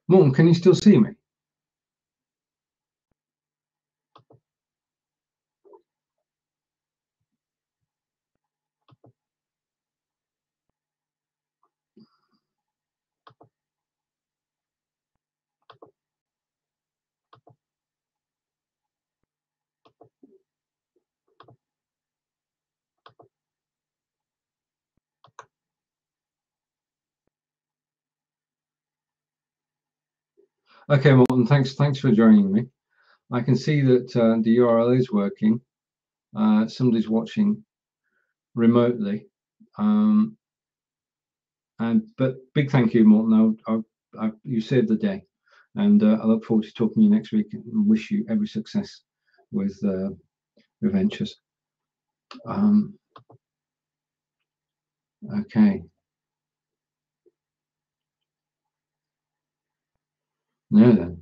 Morton, can you still see me? Okay, Morton, thanks for joining me. I can see that the URL is working. Somebody's watching remotely. But big thank you, Morton. You saved the day. And I look forward to talking to you next week and wish you every success with your ventures. Okay. Now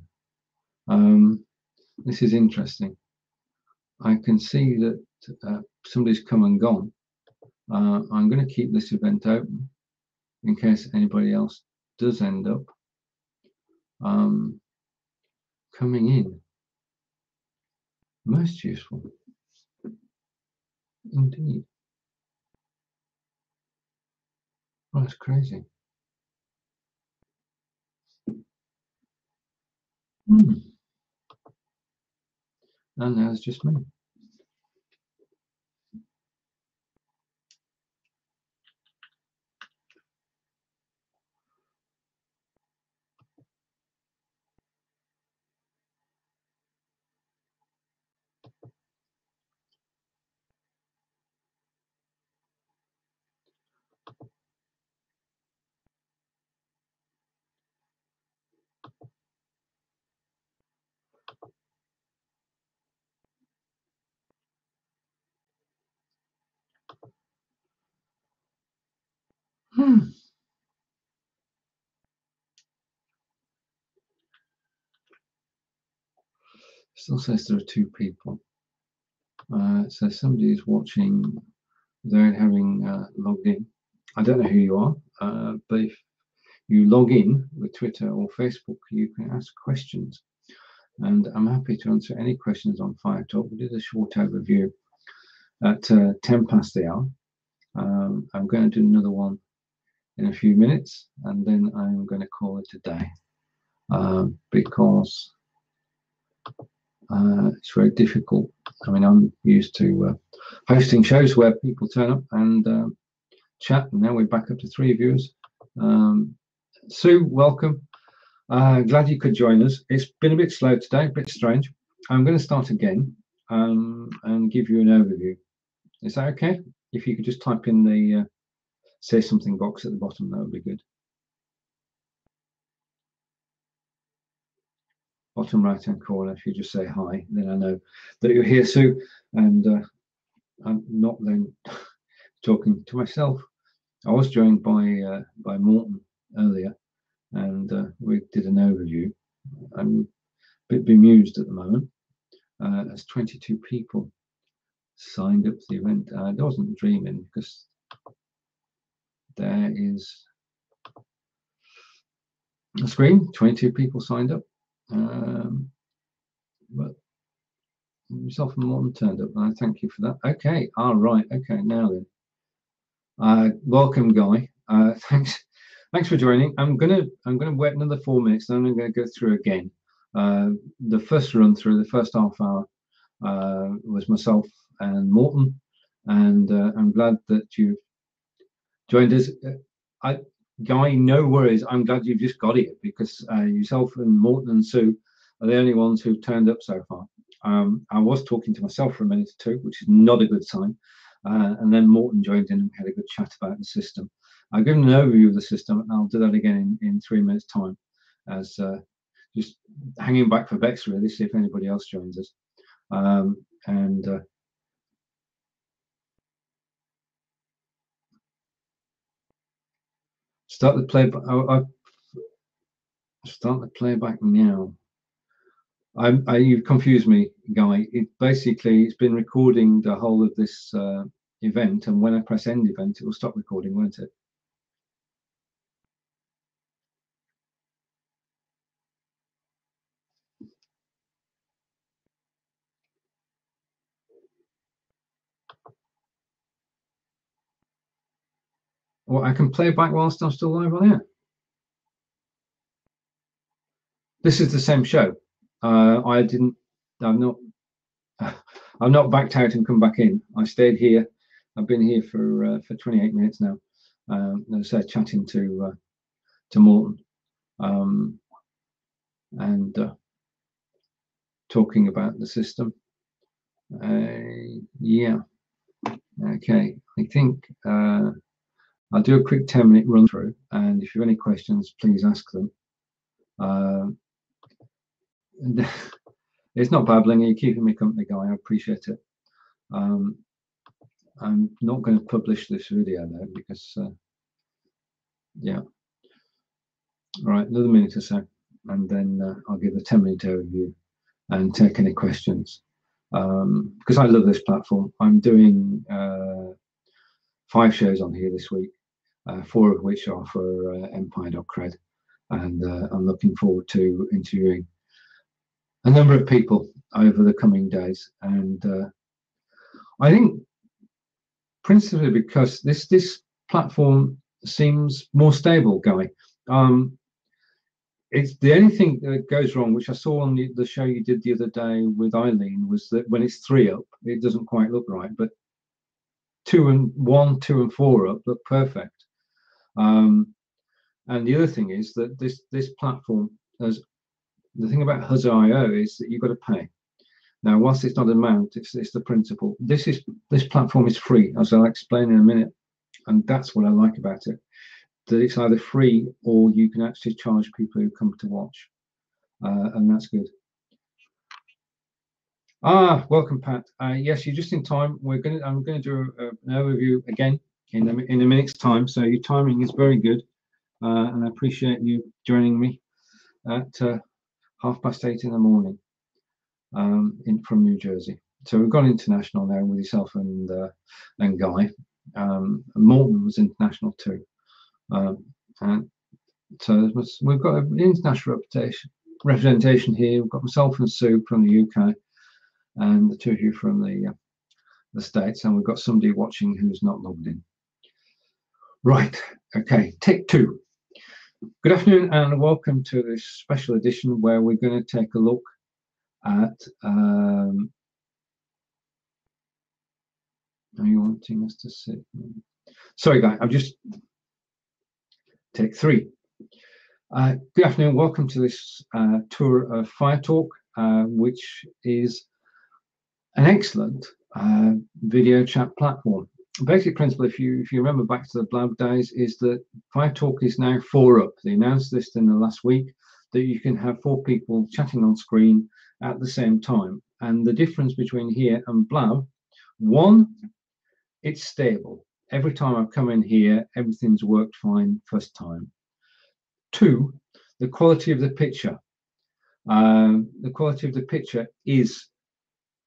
then, this is interesting. I can see that somebody's come and gone. I'm going to keep this event open in case anybody else does end up coming in. Most useful. Indeed. Oh, that's crazy. And now it's just me. Still says there are two people. So somebody is watching without having logged in. I don't know who you are, but if you log in with Twitter or Facebook, you can ask questions. And I'm happy to answer any questions on Firetalk. We did a short overview at 10 past the hour. I'm going to do another one in a few minutes, and then I'm going to call it a day because it's very difficult. I mean, I'm used to hosting shows where people turn up and chat, and now we're back up to 3 viewers. Sue, welcome. Glad you could join us. It's been a bit slow today, a bit strange. I'm going to start again and give you an overview. Is that okay? If you could just type in the say something box at the bottom, that would be good. Bottom right hand corner, if you just say hi, then I know that you're here, Sue, and I'm not then talking to myself. I was joined by Morton earlier, and we did an overview. I'm a bit bemused at the moment. As 22 people signed up to the event. I wasn't dreaming because there is a screen. 22 people signed up, but myself and Morton turned up, and I thank you for that. Okay, all right. Okay, now then, welcome, Guy. Thanks for joining. I'm gonna wait another 4 minutes, then I'm going to go through again. The first run through, the first half hour, was myself and Morton, and I'm glad that you joined us. Guy, no worries. I'm glad you've just got here because yourself and Morton and Sue are the only ones who've turned up so far. I was talking to myself for a minute or two, which is not a good sign. And then Morton joined in and we had a good chat about the system. I'll give an overview of the system, and I'll do that again in 3 minutes' time, as just hanging back for Bex, really, see if anybody else joins us. Start the playback. Start the playback now. You confused me, Guy. It's been recording the whole of this event, and when I press end event, it will stop recording, won't it? Well, I can play back whilst I'm still live on air. This is the same show. I've not backed out and come back in. I stayed here. I've been here for 28 minutes now. As I said, chatting to Morton and talking about the system. Yeah. Okay. I think I'll do a quick 10-minute run through, and if you have any questions, please ask them. It's not babbling. You're keeping me company, Guy. I appreciate it. I'm not going to publish this video though, because yeah. All right, another minute or so, and then I'll give a 10-minute overview and take any questions. Because I love this platform. I'm doing 5 shows on here this week, 4 of which are for Empire.cred, and I'm looking forward to interviewing a number of people over the coming days. And I think principally because this platform seems more stable, Guy. It's the only thing that goes wrong, which I saw on the show you did the other day with Eileen, was that when it's 3 up, it doesn't quite look right, but 2 and 1, 2 and 4 up look perfect. And the other thing is that this platform, as the thing about Huzz.io is that you've got to pay. Now, whilst it's not an amount, it's the principle. This platform is free, as I'll explain in a minute, and that's what I like about it. That it's either free or you can actually charge people who come to watch, and that's good. Welcome, Pat. Yes, you're just in time. I'm going to do an overview again in a minute's time. So your timing is very good, and I appreciate you joining me at 8:30 in the morning from New Jersey. So we've gone international now with yourself and Guy. Morton was international too. And so we've got an international representation here. We've got myself and Sue from the UK, and the 2 of you from the States, and we've got somebody watching who's not logged in. Right. Okay. Take 2. Good afternoon, and welcome to this special edition where we're going to take a look at. Are you wanting us to see? Sorry, Guy. I'm just. Take 3. Good afternoon. Welcome to this tour of Firetalk, which is an excellent video chat platform. Basic principle, if you remember back to the Blab days, is that Firetalk is now 4 up. They announced this in the last week, that you can have 4 people chatting on screen at the same time. And the difference between here and Blab, 1, it's stable. Every time I've come in here, everything's worked fine first time. 2, the quality of the picture. The quality of the picture is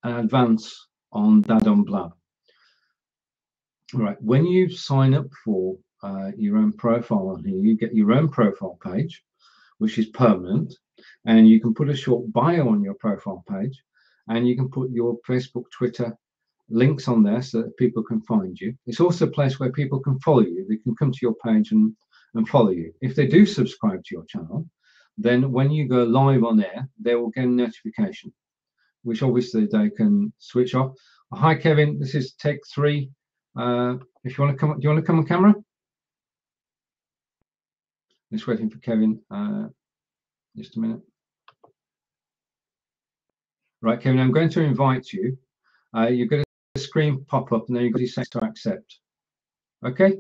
an advance on that on Blab. Right, when you sign up for your own profile on here, you get your own profile page, which is permanent, and you can put a short bio on your profile page, and you can put your Facebook, Twitter links on there so that people can find you. It's also a place where people can follow you. They can come to your page and follow you. If they do subscribe to your channel, then when you go live on air, they will get a notification, which obviously they can switch off. Hi, Kevin. This is take 3. If you want to come, do you want to come on camera? Just waiting for Kevin. Just a minute. Right, Kevin, I'm going to invite you. You're going to screen pop up, and then you've got to set to accept. Okay.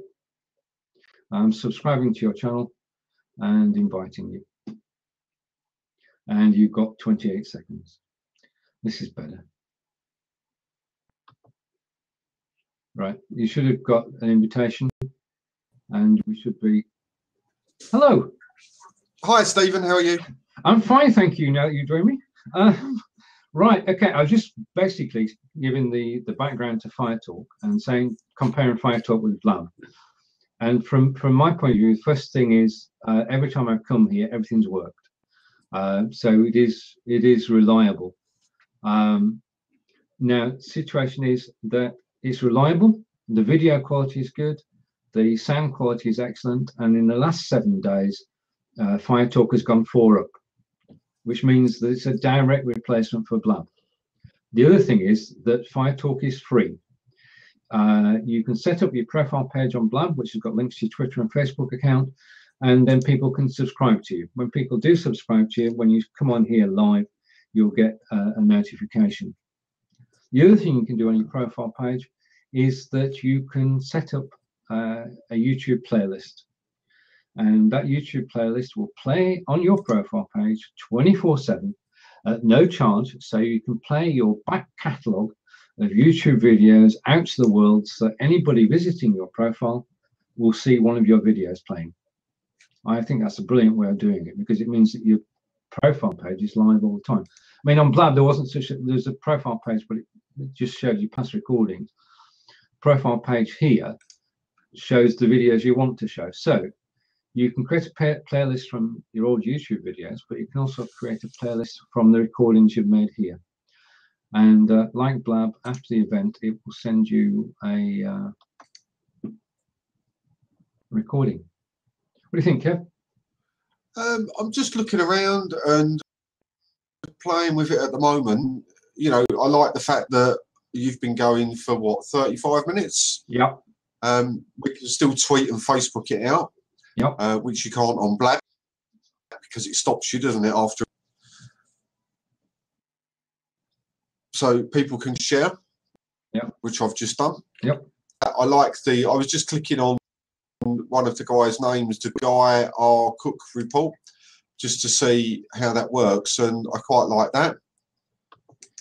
I'm subscribing to your channel and inviting you. And you've got 28 seconds. This is better. Right, you should have got an invitation, and we should be. Hello. Hi, Stephen. How are you? I'm fine, thank you. Now that you're joining me. Right. Okay. I was just basically giving the background to Firetalk and saying comparing Firetalk with Blab. And from my point of view, the first thing is every time I've come here, everything's worked. So it is reliable. Now, situation is that it's reliable. The video quality is good. The sound quality is excellent, and in the last 7 days, Firetalk has gone 4 up, which means that it's a direct replacement for Blab. The other thing is that Firetalk is free. You can set up your profile page on Blab, which has got links to your Twitter and Facebook account, and then people can subscribe to you. When people do subscribe to you, when you come on here live, you'll get a notification. The other thing you can do on your profile page is that you can set up a YouTube playlist, and that YouTube playlist will play on your profile page 24/7 at no charge, so you can play your back catalogue of YouTube videos out to the world, so anybody visiting your profile will see one of your videos playing. I think that's a brilliant way of doing it, because it means that your profile page is live all the time. I mean, on Blab there wasn't such a, there's a profile page, but it just shows you past recordings. Profile page here shows the videos you want to show. So you can create a playlist from your old YouTube videos, but you can also create a playlist from the recordings you've made here. And like Blab, after the event, it will send you a recording. What do you think, Kev? I'm just looking around and playing with it at the moment. You know, I like the fact that you've been going for what, 35 minutes? Yep. We can still tweet and Facebook it out. Yep. Which you can't on Blab, because it stops you, doesn't it, after? So people can share. Yep. Which I've just done. Yep. I like the. I was just clicking on one of the guys' names, the Guy R Cook report, just to see how that works, and I quite like that.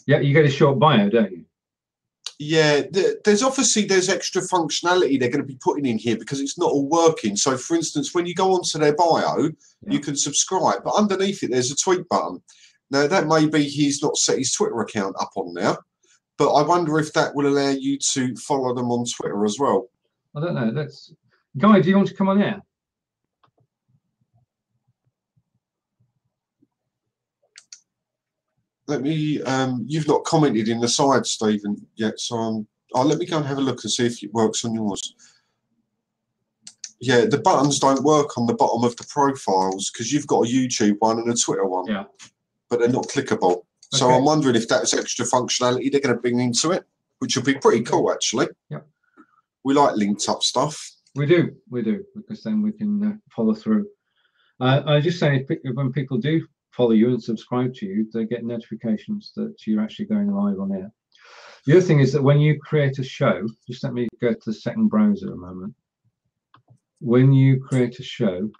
Yeah, you get a short bio, don't you? Yeah, there's extra functionality they're going to be putting in here because it's not all working. So, for instance, when you go onto their bio, you can subscribe, but underneath it there's a tweet button. Now, that may be he's not set his Twitter account up on there, but I wonder if that will allow you to follow them on Twitter as well. I don't know. That's Guy. Do you want to come on air? Let me. You've not commented in the side, Stephen, yet, so let me go and have a look and see if it works on yours. Yeah, the buttons don't work on the bottom of the profiles because you've got a YouTube one and a Twitter one. Yeah. But they're not clickable. Okay. So I'm wondering if that's extra functionality they're going to bring into it, which would be pretty cool, actually. Yeah. We like linked up stuff. We do, because then we can follow through. I just say when people do follow you and subscribe to you, they get notifications that you're actually going live on air. The other thing is that when you create a show, just let me go to the second browser a moment. When you create a show,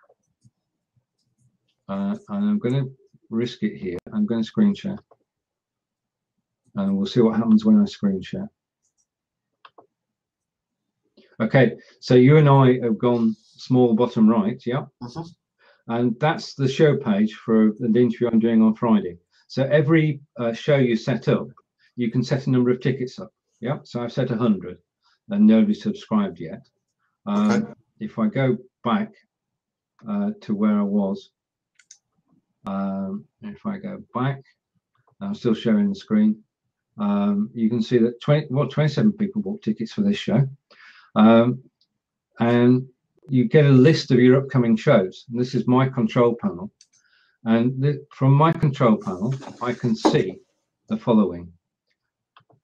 and I'm going to risk it here, I'm going to screen share. And we'll see what happens when I screen share. Okay, so you and I have gone small bottom right, yeah? And that's the show page for the interview I'm doing on Friday. So every show you set up, you can set a number of tickets up. Yeah, so I've set 100 and nobody's subscribed yet. If I go back to where I was, if I go back, I'm still showing the screen. You can see that 27 people bought tickets for this show. And you get a list of your upcoming shows. And this is my control panel. And from my control panel, I can see the following.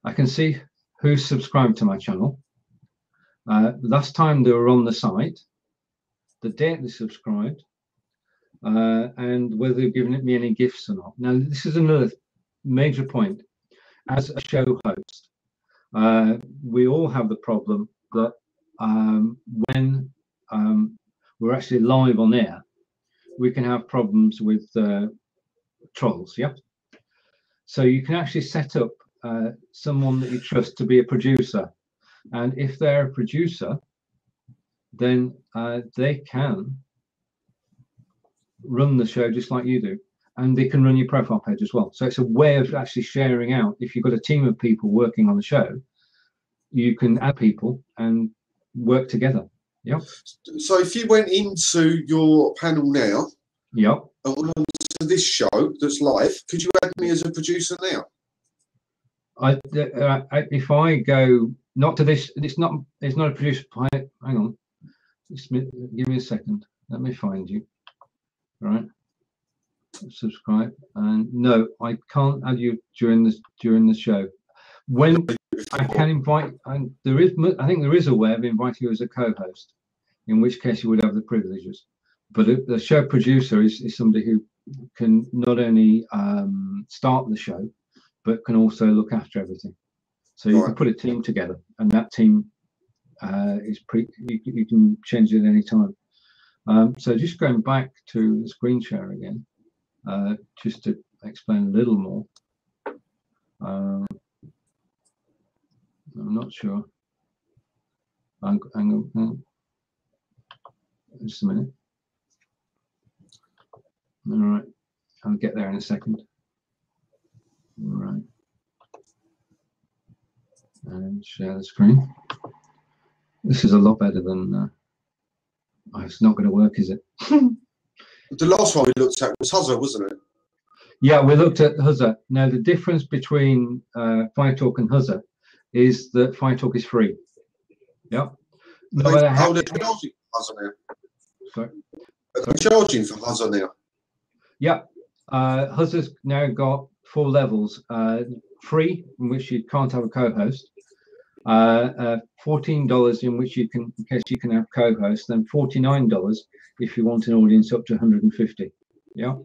I can see who's subscribed to my channel. Last time they were on the site, the date they subscribed, and whether they've given me any gifts or not. Now, this is another major point. As a show host, we all have the problem that when we're actually live on air, we can have problems with trolls, yeah? So you can actually set up someone that you trust to be a producer. And if they're a producer, then they can run the show just like you do. And they can run your profile page as well. So it's a way of actually sharing out. If you've got a team of people working on the show, you can add people and work together. Yeah. So if you went into your panel now, and went on to this show that's live, could you add me as a producer now? If I go not to this, it's not a producer. Hang on. Just give me a second. Let me find you. All right. Subscribe. And no, I can't add you during the show. When I can invite, and there is, I think there is a way of inviting you as a co-host, in which case you would have the privileges. But the show producer is somebody who can not only start the show, but can also look after everything. So you can put a team together, and that team is you can change it at any time. So just going back to the screen share again, just to explain a little more. I'm not sure. Hang on. Just a minute. All right, I'll get there in a second. All right. And share the screen. This is a lot better than. Oh, it's not going to work, is it? The last one we looked at was Huzzer, wasn't it? Yeah, we looked at Huzzer. Now, the difference between Firetalk and Huzzer is that Firetalk is free. Yep. No matter how. They're charging for Huzzer now. Sorry. They're charging for Huzzer now. Yeah. Huzzer's now got 4 levels. Free, in which you can't have a co-host. $14 in which you can, in case you can have co-hosts, then $49 if you want an audience up to 150. Yeah.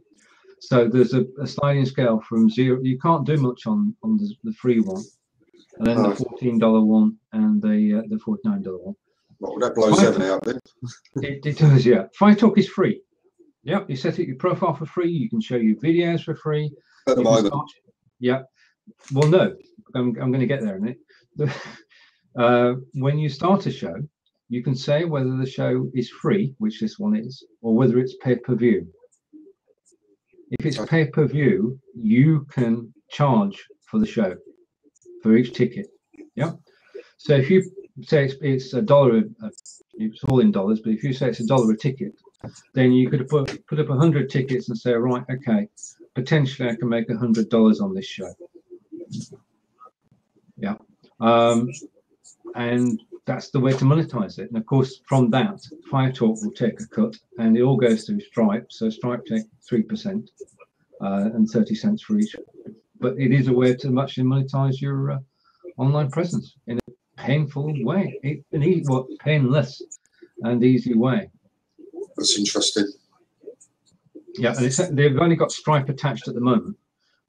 So there's a sliding scale from 0. You can't do much on the free one, and then the $14 one and the $49 one. Well, that blows everything up then. It does, yeah. Firetalk is free. Yeah, you set up your profile for free. You can show your videos for free. At the moment. Yeah. Well, no, I'm going to get there in it. When you start a show, you can say whether the show is free, which this one is, or whether it's pay-per-view. If it's pay-per-view, you can charge for the show for each ticket. Yeah. So if you say it's $1, it's all in dollars, but if you say it's $1 a ticket, then you could put up 100 tickets and say, right, okay, potentially I can make $100 on this show. Yeah. And that's the way to monetize it. And of course, from that, Firetalk will take a cut, and it all goes through Stripe. So Stripe take 3% and 30 cents for each. But it is a way to actually monetize your online presence in a painful way, painless and easy way. That's interesting. Yeah, and they've only got Stripe attached at the moment,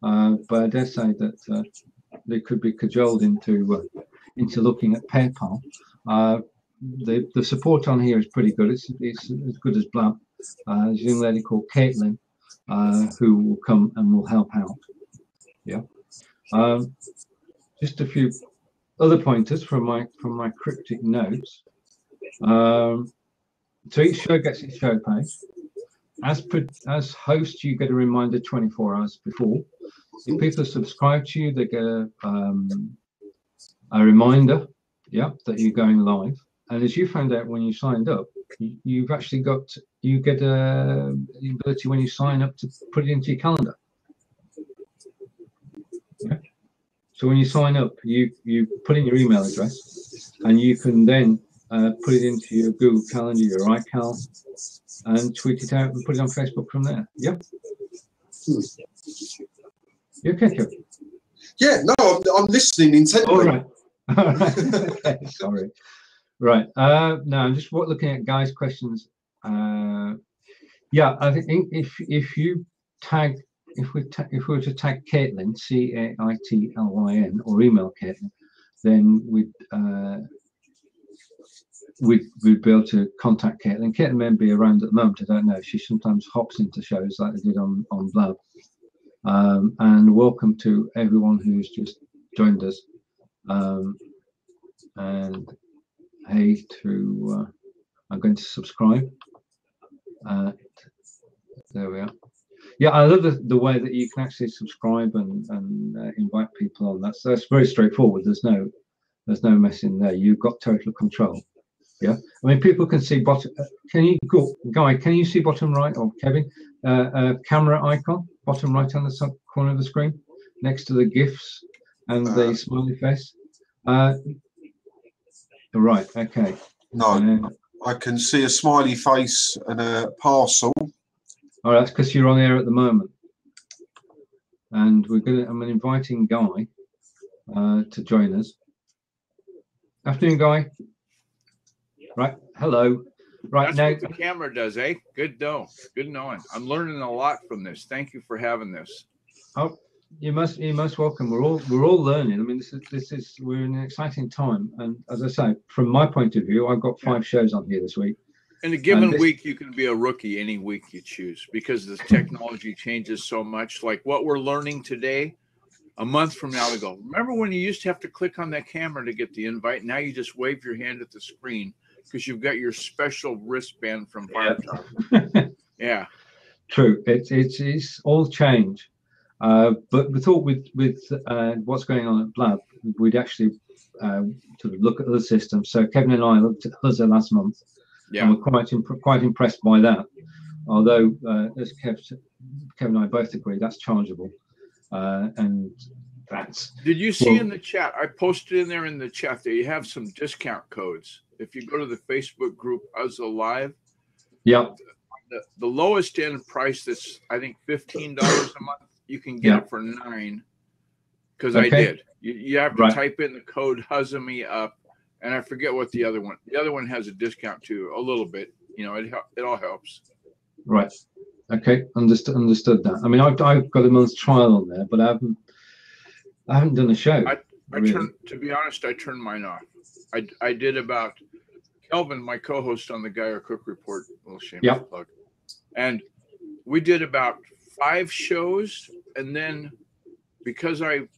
but I dare say that they could be cajoled into looking at PayPal. The support on here is pretty good. It's as good as Blab. There's a young lady called Caitlin who will come and will help out. Yeah. Just a few other pointers from my cryptic notes. So each show gets its show page. As host, you get a reminder 24 hours before. If people subscribe to you, they get a reminder, yeah, that you're going live. And as you found out when you signed up, you've actually you get the ability when you sign up to put it into your calendar. Yeah. So when you sign up, you put in your email address, and you can then put it into your Google Calendar, your iCal, and tweet it out and put it on Facebook from there. Yeah. You okay, Kevin? Yeah, no, I'm listening intently. All right. All right. Okay, sorry. Right. No, I'm just looking at guys' questions. Yeah, I think if you tag, if we were to tag Caitlin, Caitlyn, or email Caitlin, then we'd be able to contact Caitlin. Caitlin may be around at the moment. I don't know. She sometimes hops into shows like they did on Blab. And welcome to everyone who's just joined us. And hey to I'm going to subscribe. There we are. Yeah, I love the way that you can actually subscribe and invite people on. That's very straightforward. There's no mess in there. You've got total control. Yeah, I mean, people can see bottom. Can you go, Guy? Can you see bottom right, or Kevin, camera icon bottom right on the corner of the screen, next to the GIFs and the smiley face? Right. Okay. No, I can see a smiley face and a parcel. Oh, that's because you're on air at the moment, and I'm inviting Guy to join us. Afternoon, Guy. Right. Hello. Right. That's now what the camera does, eh? Good knowing. I'm learning a lot from this. Thank you for having this. Oh, you're most welcome. We're all learning. I mean, we're in an exciting time, and as I say, from my point of view, I've got 5 shows on here this week. In a given week, you can be a rookie any week you choose because the technology changes so much. Like what we're learning today, a month from now, we go, remember when you used to have to click on that camera to get the invite? Now you just wave your hand at the screen because you've got your special wristband from Firetalk. Yeah. True. It's all change. But we thought with what's going on at Blab, we'd actually sort of look at other systems. So Kevin and I looked at Huzzer last month, and we're quite impressed by that. Although, as Kevin and I both agree, that's chargeable. And that's. Did you see in the chat? I posted in there in the chat that you have some discount codes. If you go to the Facebook group Huzzer Live, yep. The lowest end price that's I think $15 a month. You can get it for $9 because I did. You have to type in the code Huzzer Me Up, and I forget what the other one. The other one has a discount too, a little bit. You know, it all helps. Right. Okay. Understood that. I mean, I've got a month's trial on there, but I haven't done a show. To be honest, I turned mine off. I did about Kelvin, my co-host on the Geyer Cook Report. A little shameless plug. And we did about 5 shows, and then because I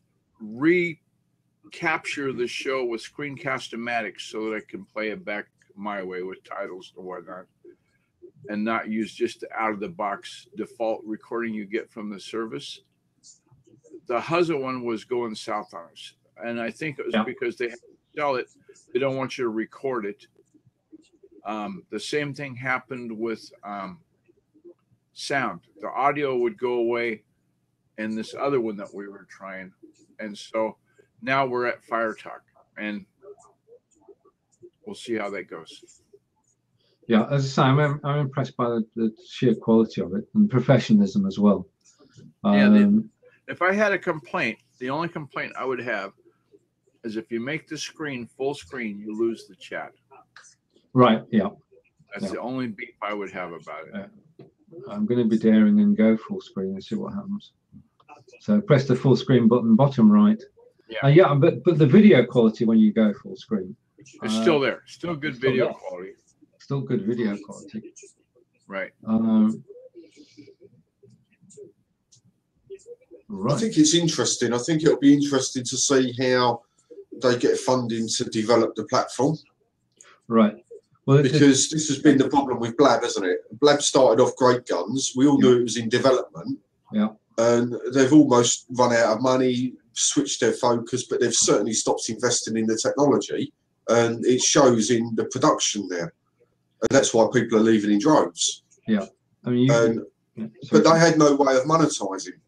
recapture the show with Screencast-O-Matic so that I can play it back my way with titles and whatnot, and not use just the out-of-the-box default recording you get from the service, the Huzzer one was going south on us. And I think it was because they have to sell it. They don't want you to record it. The same thing happened with sound. The audio would go away in this other one that we were trying. And so now we're at Firetalk, and we'll see how that goes. Yeah, as I say, I'm impressed by the sheer quality of it and professionalism as well. If I had a complaint, the only complaint I would have is if you make the screen full screen, you lose the chat. Right, yeah. That's the only beef I would have about it. I'm going to be daring and go full screen and see what happens. So press the full screen button, bottom right. Yeah, but the video quality when you go full screen. It's still there. Still good video quality. Still good video quality. Right. Right. I think it's interesting. I think it'll be interesting to see how they get funding to develop the platform. Right. Well, because this has been the problem with Blab, hasn't it? Blab started off great guns. We all knew it was in development. Yeah. And they've almost run out of money, switched their focus, but they've certainly stopped investing in the technology. And it shows in the production there. And that's why people are leaving in droves. Yeah. I mean, but they had no way of monetizing.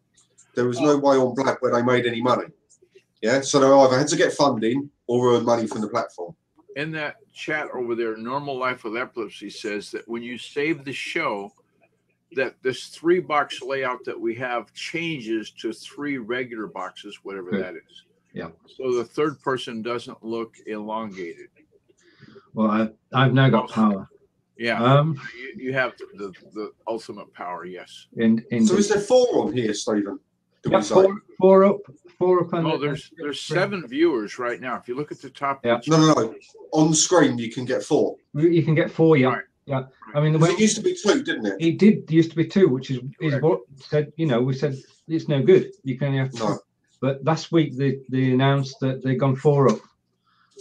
There was no way on Blab where they made any money. Yeah. So they either had to get funding or earn money from the platform. In that chat over there, Normal Life with Epilepsy says that when you save the show, that this 3-box layout that we have changes to 3 regular boxes, whatever that is. Yeah. So the third person doesn't look elongated. Well, I've now got power. Yeah. You have the ultimate power. Yes. So is there 4 on here, Stephen? Yeah, 4 up. 4 up. Oh, there's 7 viewers right now. If you look at the top. Yeah. No. On screen, you can get 4. You can get 4. Yeah. Right. Yeah. I mean, it used to be 2, didn't it? It did used to be 2, which is what said. We said it's no good. You can only have 2. No. But last week they announced that they've gone 4 up,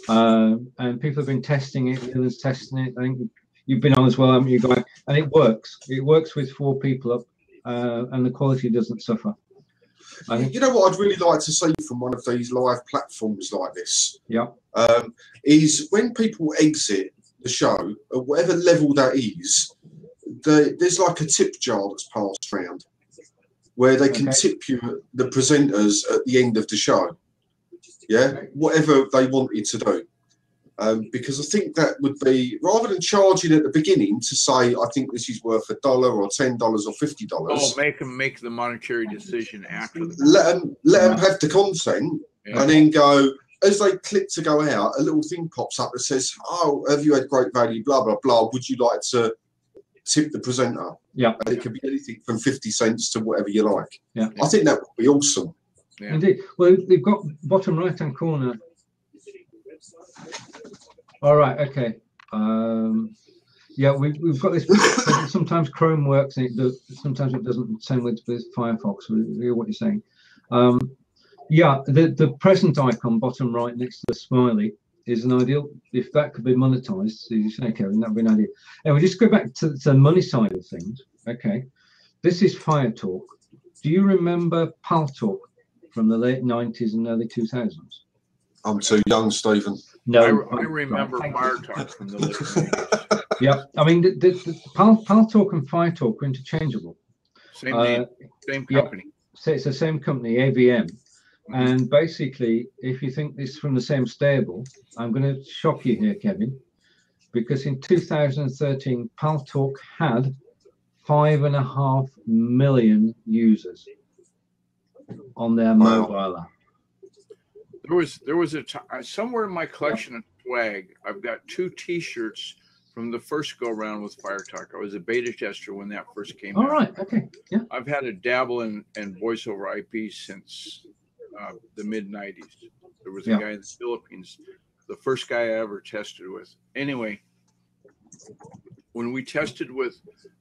and people have been testing it. The others testing it. I think you've been on as well, haven't you, Guy? And it works. It works with 4 people up, and the quality doesn't suffer. You know what I'd really like to see from one of these live platforms like this? Yeah. Is when people exit the show, at whatever level that is, there's like a tip jar that's passed around where they can tip you, the presenters, at the end of the show. Yeah, whatever they wanted to do. because I think that would be, rather than charging at the beginning to say, I think this is worth $1 or $10 or $50. Oh, make them make the monetary decision after the let them have the content, and then go, as they click to go out, a little thing pops up that says, oh, have you had great value, blah, blah, blah. Would you like to tip the presenter? Yeah. And it could be anything from 50 cents to whatever you like. Yeah. I think that would be awesome. Yeah. Indeed. Well, they've got bottom right-hand corner. All right. Okay. Yeah, we've got this. Sometimes Chrome works, and it does. Sometimes it doesn't. Same with Firefox. We hear what you're saying. Yeah, the present icon, bottom right, next to the smiley, is an ideal. If that could be monetized, so you say, Kevin, that would be an idea. And we just go back to the money side of things. Okay, this is Firetalk. Do you remember Firetalk from the late 90s and early 2000s? I'm too young, Stephen. No, I remember Firetalk from the late 90s. Yeah, I mean, the Firetalk and Firetalk are interchangeable. Same name, same company. Yeah, so it's the same company, AVM. And basically, if you think this is from the same stable, I'm going to shock you here, Kevin, because in 2013, Firetalk had 5.5 million users on their mobile app. There was a time somewhere in my collection of swag. I've got 2 T-shirts from the first go around with Firetalk. I was a beta tester when that first came out. All right, okay, yeah. I've had a dabble in voice over IP since the mid 90s. There was a guy in the Philippines, the first guy I ever tested with. Anyway, when we tested with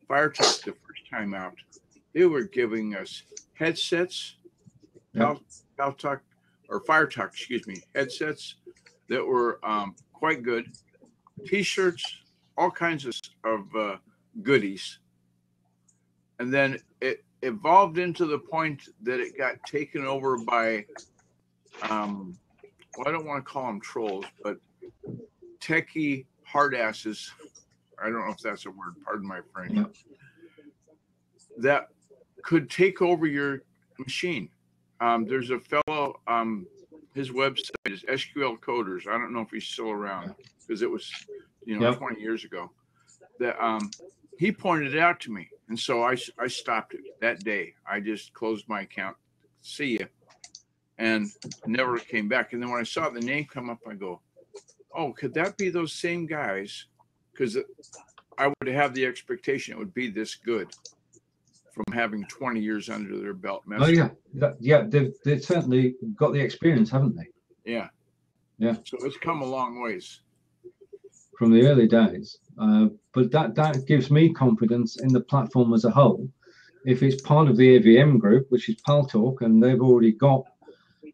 Firetalk the first time out, they were giving us headsets, Firetalk, excuse me, headsets that were quite good, T-shirts, all kinds of goodies. And then it evolved into the point that it got taken over by, well, I don't want to call them trolls, but techie hardasses. I don't know if that's a word, pardon my French. Yeah. That could take over your machine. There's a fellow, his website is SQL Coders. I don't know if he's still around because it was, 20 years ago. That he pointed it out to me, and so I stopped it that day. I just closed my account. See ya, and never came back. And then when I saw the name come up, I go, "Oh, could that be those same guys?" Because I would have the expectation it would be this good from having 20 years under their belt. Oh yeah, they've certainly got the experience, haven't they? Yeah. So it's come a long ways from the early days. But that gives me confidence in the platform as a whole. If it's part of the AVM group, which is Firetalk, and they've already got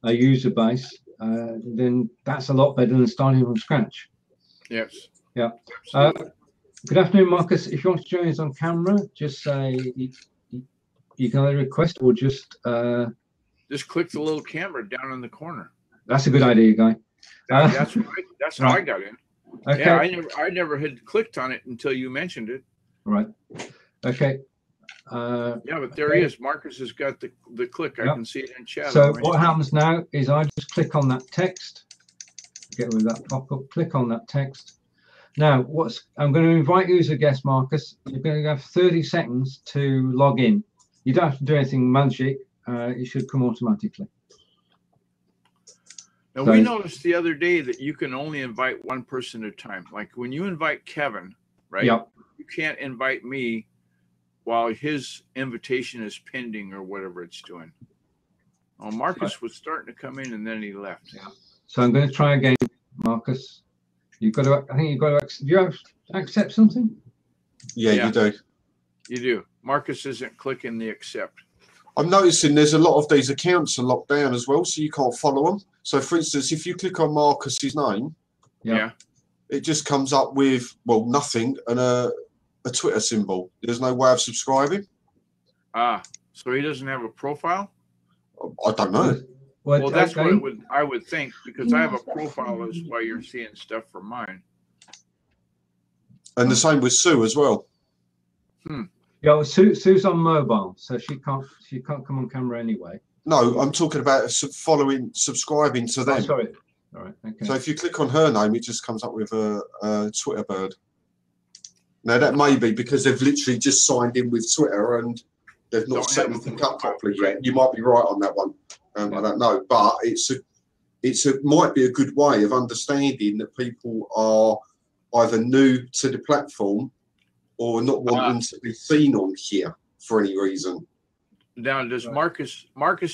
a user base, then that's a lot better than starting from scratch. Yes. Yeah. Good afternoon, Marcus. If you want to join us on camera, just say you can either request or just click the little camera down in the corner. That's a good idea, Guy. That's right. That's how I got in. Okay. Yeah, I never had clicked on it until you mentioned it. Right. Okay. Yeah, but there he is. Marcus has got the click. I can see it in chat. So what happens now is I just click on that text. Get rid of that pop-up. Click on that text. Now, I'm going to invite you as a guest, Marcus. You're going to have 30 seconds to log in. You don't have to do anything magic. It should come automatically. Now, we noticed the other day that you can only invite one person at a time. Like when you invite Kevin, right? Yep. You can't invite me while his invitation is pending or whatever it's doing. Oh, Marcus was starting to come in and then he left. Yeah. So I'm going to try again, Marcus. You've got to. I think you've got to. Do you have to accept something? Yeah, you do. You do. Marcus isn't clicking the accept. I'm noticing there's a lot of these accounts are locked down as well, so you can't follow them. So, for instance, if you click on Marcus's name, it just comes up with, well, nothing and a Twitter symbol. There's no way of subscribing. So he doesn't have a profile? I don't know. Well, that's what I would think, because I have a profile as why you're seeing stuff from mine. And the same with Sue as well. Yeah, well, Sue's on mobile, so she can't come on camera anyway. No, I'm talking about subscribing to them. Oh, sorry. All right. Okay. So if you click on her name, it just comes up with a Twitter bird. Now that may be because they've literally just signed in with Twitter and they've not set anything up properly yet. You might be right on that one. I don't know, but might be a good way of understanding that people are either new to the platform or not wanting to be seen on here for any reason. Now, does Marcus,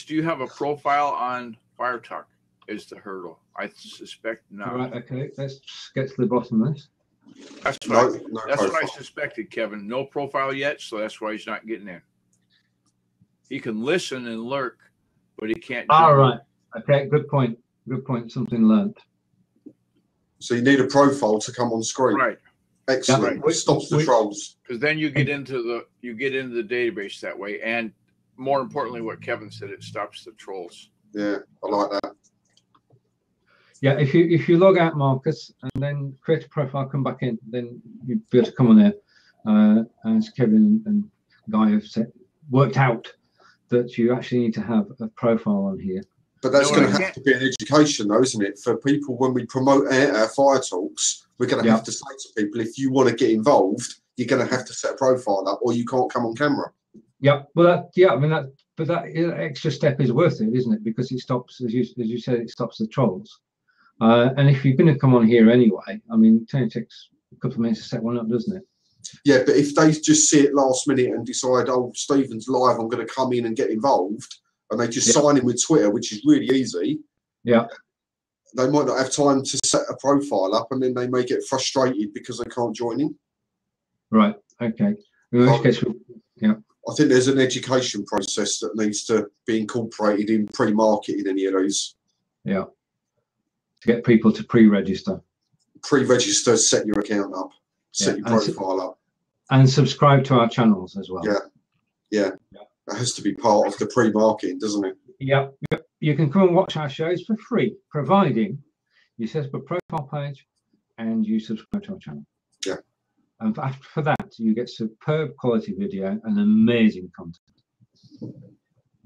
do you have a profile on Firetalk? Is the hurdle? I suspect not. Right. Okay. Let's get to the bottom of this. That's what I suspected, Kevin. No profile yet, so that's why he's not getting in. He can listen and lurk, but he can't. All right. Okay. Good point. Good point. Something learned. So you need a profile to come on screen. Right. Excellent. Right. Stops the trolls. Because then you get into the database that way, and more importantly, what Kevin said, it stops the trolls. Yeah, I like that. Yeah, if you log out, Marcus, and then create a profile, come back in, then you'll be able to come on there. As Kevin and Guy have worked out that you actually need to have a profile on here. But that's going to have to be an education, though, isn't it? For people, when we promote our Fire Talks, we're going to have to say to people, if you want to get involved, you're going to have to set a profile up, or you can't come on camera. Yeah, well, but that extra step is worth it, isn't it? Because it stops, as you said, it stops the trolls. And if you're going to come on here anyway, I mean, it only takes a couple of minutes to set one up, doesn't it? Yeah, but if they just see it last minute and decide, oh, Stephen's live, I'm going to come in and get involved, and they just sign in with Twitter, which is really easy. Yeah. They might not have time to set a profile up, and then they may get frustrated because they can't join in. Right. Okay. In which case, I think there's an education process that needs to be incorporated in pre-marketing any of these. Yeah. To get people to pre-register. Pre-register, set your account up, set your profile up. And subscribe to our channels as well. Yeah. That has to be part of the pre-marketing, doesn't it? Yeah. You can come and watch our shows for free, providing you set up a profile page and you subscribe to our channel. Yeah. And for that, you get superb quality video and amazing content.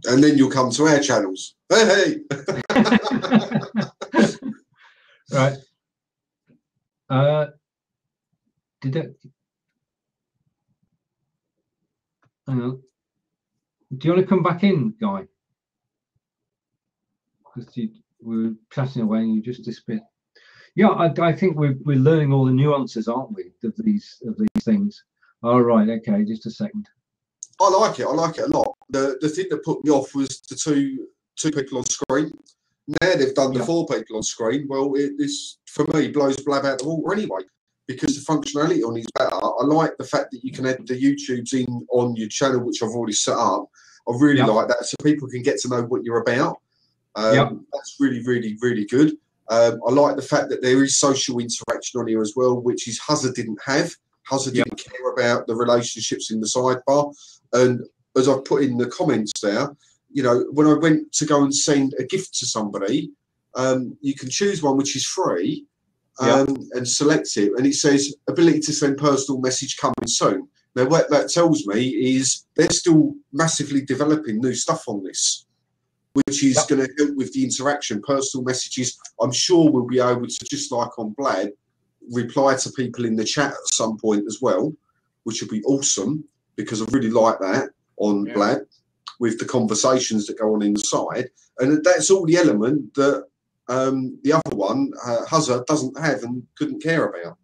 And then you'll come to our channels. Hey! Right. Hang on. Do you want to come back in, Guy? Because we were chatting away and you just disappeared. Yeah, I think we're learning all the nuances, aren't we, of these things? All right, okay, just a second. I like it a lot. The thing that put me off was the two people on screen. Now they've done the 4 people on screen. Well, this for me blows blab out the water anyway, because the functionality on is better. I like the fact that you can add the YouTubes in on your channel, which I've already set up. I really like that, so people can get to know what you're about. That's really, really, really good. I like the fact that there is social interaction on here as well, which is Huzza didn't have. Huzza didn't care about the relationships in the sidebar. And as I've put in the comments there, you know, when I went to go and send a gift to somebody, you can choose one which is free and select it. And it says ability to send personal message coming soon. Now, what that tells me is they're still massively developing new stuff on this, which is going to help with the interaction. Personal messages, I'm sure we'll be able to, just like on Blab, reply to people in the chat at some point as well, which would be awesome, because I really like that on Blab, with the conversations that go on inside. And that's all the element that the other one, Huzza, doesn't have and couldn't care about.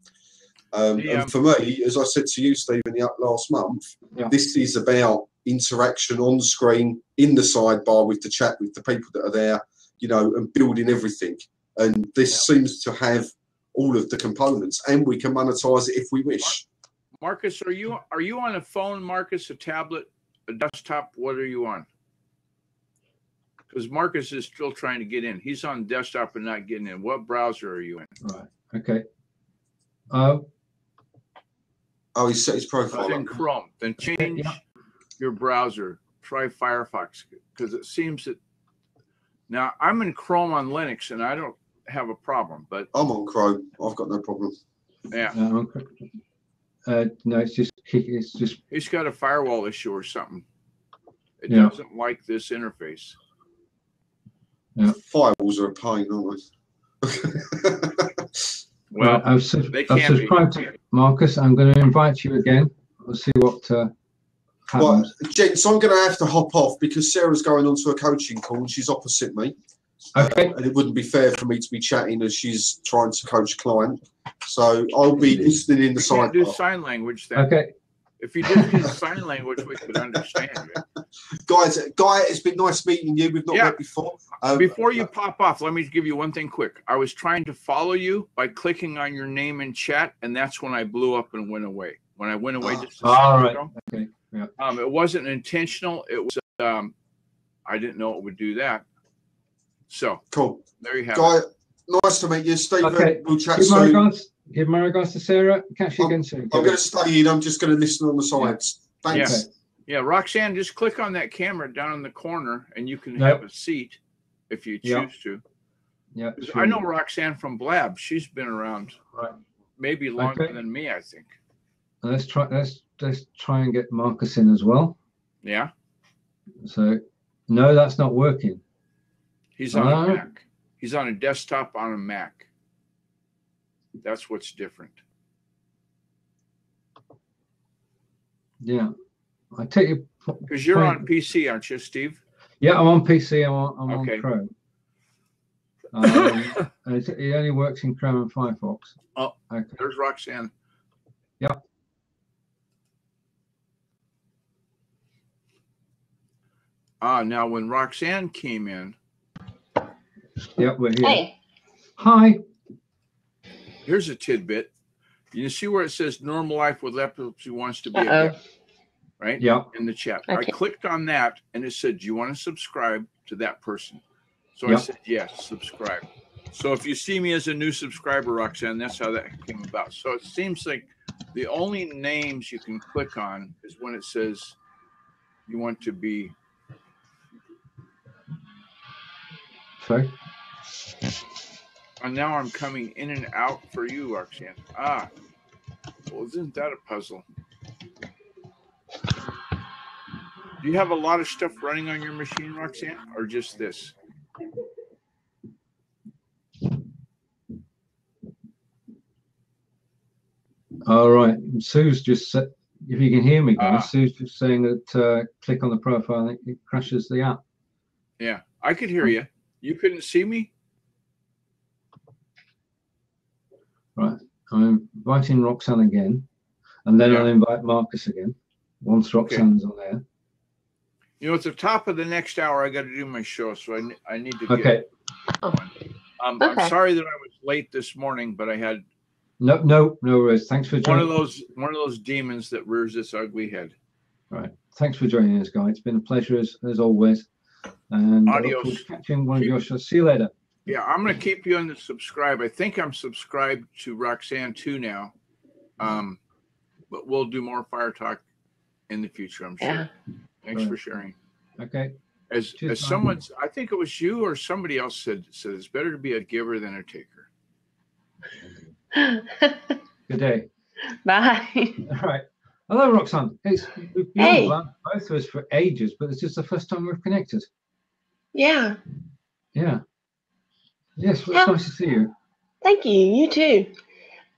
And for me, as I said to you, Stephen, last month, this is about interaction on screen, in the sidebar, with the chat, with the people that are there, you know, and building everything. And this seems to have all of the components, and we can monetize it if we wish. Marcus, are you on a phone, Marcus, a tablet, a desktop? What are you on? Because Marcus is still trying to get in. He's on desktop and not getting in. What browser are you in? Right. Okay. Oh, he set his profile in Chrome. Then change your browser. Try Firefox, because it seems that now I'm in Chrome on Linux and I don't have a problem. But I'm on Chrome. I've got no problem. Yeah. No, it's just he's got a firewall issue or something. It doesn't like this interface. Yeah. Firewalls are a pain, aren't they? Well, right, I've subscribed to Marcus. I'm going to invite you again. We'll see what happens. Well, gents, I'm going to have to hop off because Sarah's going on to a coaching call and she's opposite me. Okay. And it wouldn't be fair for me to be chatting as she's trying to coach a client. So I'll be listening in the You can't do sidebar. sign language then. Okay. If you just use sign language, we could understand it. Guys, Guy, it's been nice meeting you. We've not met before. Before you pop off, let me give you one thing quick. I was trying to follow you by clicking on your name in chat, and that's when I blew up and went away. When I went away just a second ago. Okay. Yeah. It wasn't intentional. It was I didn't know it would do that. So cool. There you have Guy, it. nice to meet you, Stephen. Okay. We'll chat soon. Give my regards to Sarah. Catch you again soon. I'm going to stay in. I'm just going to listen on the sides. Thanks. Yeah, Roxanne, just click on that camera down in the corner, and you can have a seat if you choose to. Yeah, sure. I know Roxanne from Blab. She's been around maybe longer than me, I think. Let's try and get Marcus in as well. Yeah. So no, that's not working. He's on a Mac. He's on a desktop on a Mac. That's what's different. Yeah. I take you because you're on PC, aren't you, Steve? Yeah, I'm on PC. I'm on Chrome. It only works in Chrome and Firefox. Oh, okay. There's Roxanne. Yeah. Now when Roxanne came in. Yeah, we're here. Hey. Hi. Here's a tidbit. You see where it says normal life with epilepsy wants to be a guest, right? Yeah. In the chat. Okay. I clicked on that and it said, do you want to subscribe to that person? So I said, yes, subscribe. So if you see me as a new subscriber, Roxanne, that's how that came about. So it seems like the only names you can click on is when it says you want to be. Sorry? And now I'm coming in and out for you, Roxanne. Well, isn't that a puzzle? Do you have a lot of stuff running on your machine, Roxanne, or just this? All right. Sue's just said, if you can hear me, guys, Sue's just saying that click on the profile and it crashes the app. Yeah, I could hear you. You couldn't see me? Right. I'm inviting Roxanne again, and then I'll invite Marcus again once Roxanne's on there. You know, at the top of the next hour, I got to do my show, so I need to get. Okay. I'm sorry that I was late this morning, but I had no worries. Thanks for joining. One of those demons that rears its ugly head. All right. Thanks for joining us, guys. It's been a pleasure as always. And adios. Catching one of your shows. See you later. Yeah, I'm going to keep you on the subscribe. I think I'm subscribed to Roxanne too now, but we'll do more Fire Talk in the future, I'm sure. Yeah. Thanks for sharing. Okay. As someone, I think it was you or somebody else said it's better to be a giver than a taker. Good day. Bye. All right. Hello, Roxanne. We've been on both of us for ages, but it's just the first time we've connected. Yeah. Yeah. Yes, well, it's nice to see you. Thank you. You too.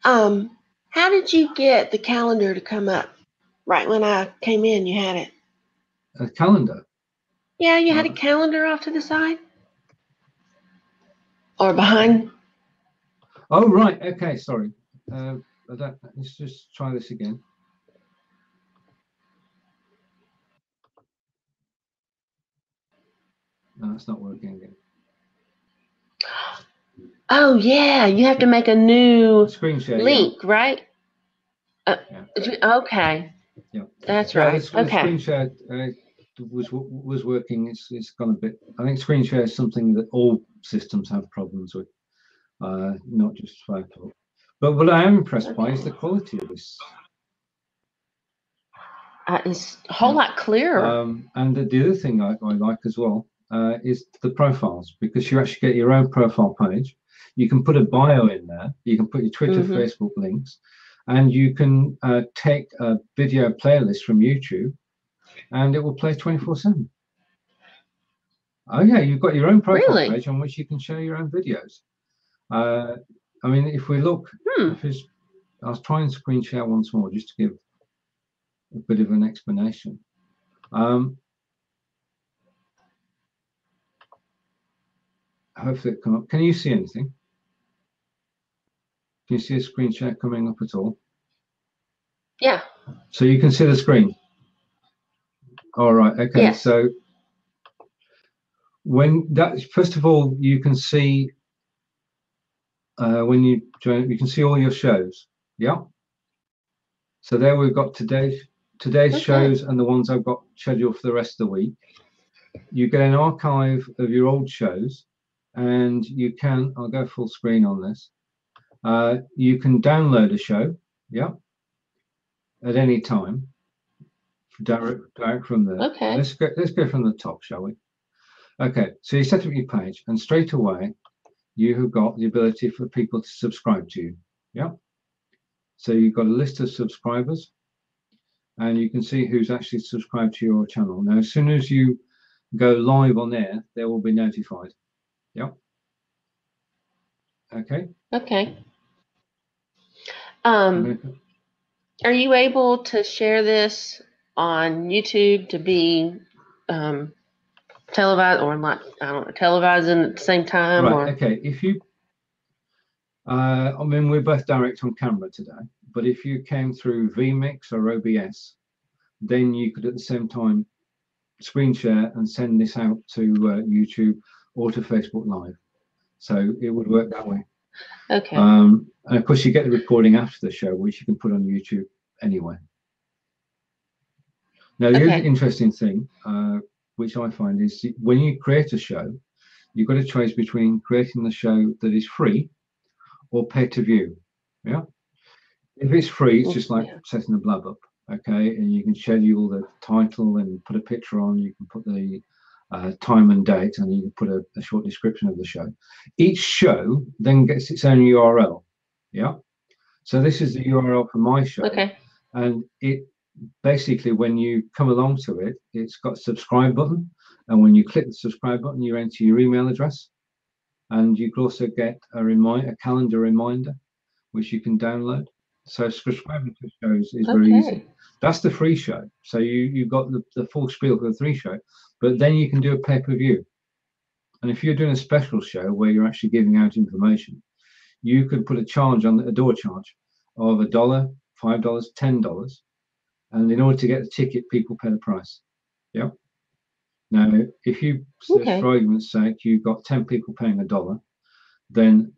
How did you get the calendar to come up? Right when I came in, you had it. A calendar? Yeah, you had a calendar off to the side? Or behind? Oh, right. Okay, sorry. Let's just try this again. No, it's not working again. Oh, yeah. You have to make a new screen share link, right? Okay. Yeah. That's right. The screen share was working. It's gone a bit. I think screen share is something that all systems have problems with, not just Firetalk. But what I am impressed by is the quality of this. It's a whole lot clearer. And the other thing I like as well is the profiles, because you actually get your own profile page. You can put a bio in there. You can put your Twitter, Facebook links, and you can take a video playlist from YouTube, and it will play 24/7. Oh yeah, you've got your own profile page on which you can share your own videos. I mean, if we look, I'll try and screen share once more just to give a bit of an explanation. Hopefully it come up. Can you see anything? Can you see a screen share coming up at all? Yeah. So you can see the screen. All right. Okay. Yes. So when that, first of all, you can see when you join, you can see all your shows. Yeah. So there we've got today's shows and the ones I've got scheduled for the rest of the week. You get an archive of your old shows, and you can, I'll go full screen on this. You can download a show, yeah, at any time, direct from there. Okay. Let's go from the top, shall we? Okay, so you set up your page, and straight away, you have got the ability for people to subscribe to you, yeah. So you've got a list of subscribers, and you can see who's actually subscribed to your channel. Now, as soon as you go live on there, they will be notified. Yeah. Okay. Okay. Are you able to share this on YouTube to be televised, or not? I don't know, televising at the same time. Right. Or... Okay. If you, I mean, we're both direct on camera today, but if you came through vMix or OBS, then you could at the same time screen share and send this out to YouTube or to Facebook Live. So it would work that way. Okay. And of course, you get the recording after the show, which you can put on YouTube anyway. Now, the other interesting thing, which I find, is when you create a show, you've got a choice between creating the show that is free or pay to view. Yeah. If it's free, it's just like setting a blab up. Okay, and you can schedule the title and put a picture on. You can put the time and date, and you can put a short description of the show. Each show then gets its own URL. Yeah. So this is the URL for my show. Okay. And it basically, when you come along to it, it's got a subscribe button. And when you click the subscribe button, you enter your email address. And you can also get a calendar reminder, which you can download. So subscribing to shows is very easy. That's the free show. So you've got the full spiel for the free show, but then you can do a pay-per-view. And if you're doing a special show where you're actually giving out information, you could put a charge on a door charge of $1, $5, $10. And in order to get the ticket, people pay the price. Yeah. Now, if you, for argument's sake, you've got 10 people paying $1, then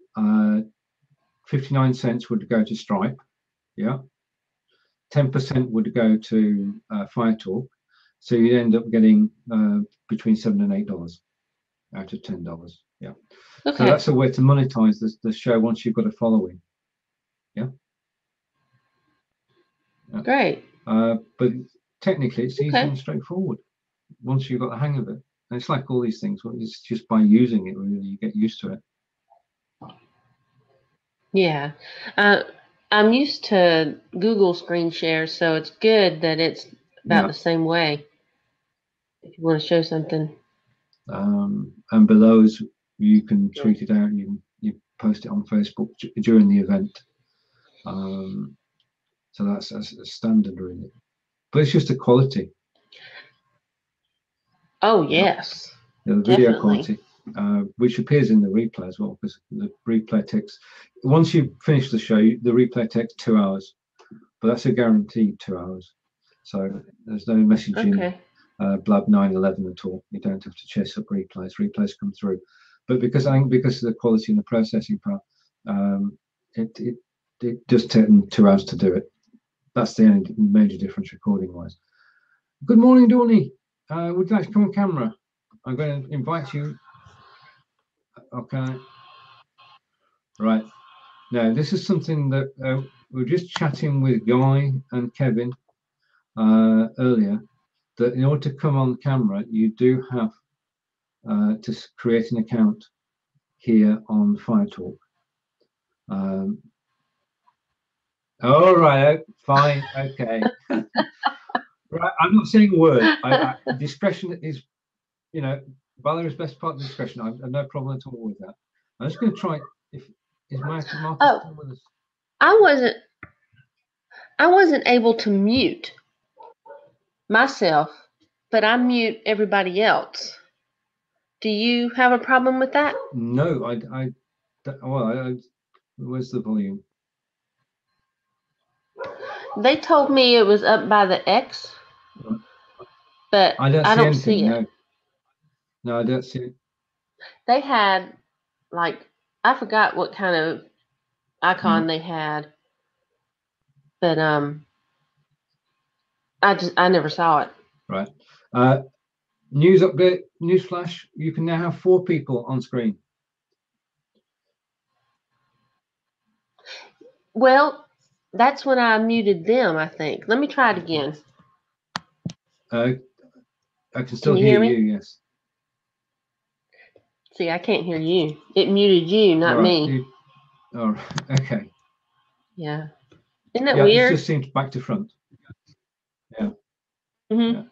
59 cents would go to Stripe. Yeah. 10% would go to Firetalk. So you end up getting between $7 and $8 out of $10. Yeah. Okay. So that's a way to monetize the show once you've got a following. Yeah. Great. But technically, it's easy and straightforward once you've got the hang of it. And it's like all these things. It's just by using it, really, you get used to it. Yeah. I'm used to Google Screen Share, so it's good that it's about the same way. If you want to show something. And below, you can tweet it out. You post it on Facebook during the event. So that's a standard, really. But it's just the quality. Oh, yes. The video quality, which appears in the replay as well, because the replay takes, once you finish the show, the replay takes 2 hours, but that's a guaranteed 2 hours. So there's no messaging blab 911 at all. You don't have to chase up replays. Replays come through. But because of the quality and the processing part, it does take them 2 hours to do it. That's the only major difference recording-wise. Good morning, Dawney. Would you like to come on camera? I'm going to invite you. Okay. Right. Now, this is something that we were just chatting with Guy and Kevin earlier, that in order to come on camera, you do have to create an account here on Firetalk. All right. Fine. Okay. Right. I'm not saying a word. Discretion is, valor is best part of discretion. I have no problem at all with that. I'm just going to try. Is Marcus Oh. still with us? I wasn't able to mute myself, but I mute everybody else. Do you have a problem with that? No, where's the volume? They told me it was up by the X, but I don't see it. No, I don't see it. They had, like, I forgot what kind of icon they had, but I never saw it. Right. News update, news flash. You can now have 4 people on screen. Well, that's when I muted them, I think. Let me try it again. I can still you hear me? you, yes. See, I can't hear you. It muted you, not me. All right, okay. Yeah. Isn't that weird? It just seems back to front. Yeah. Mm-hmm.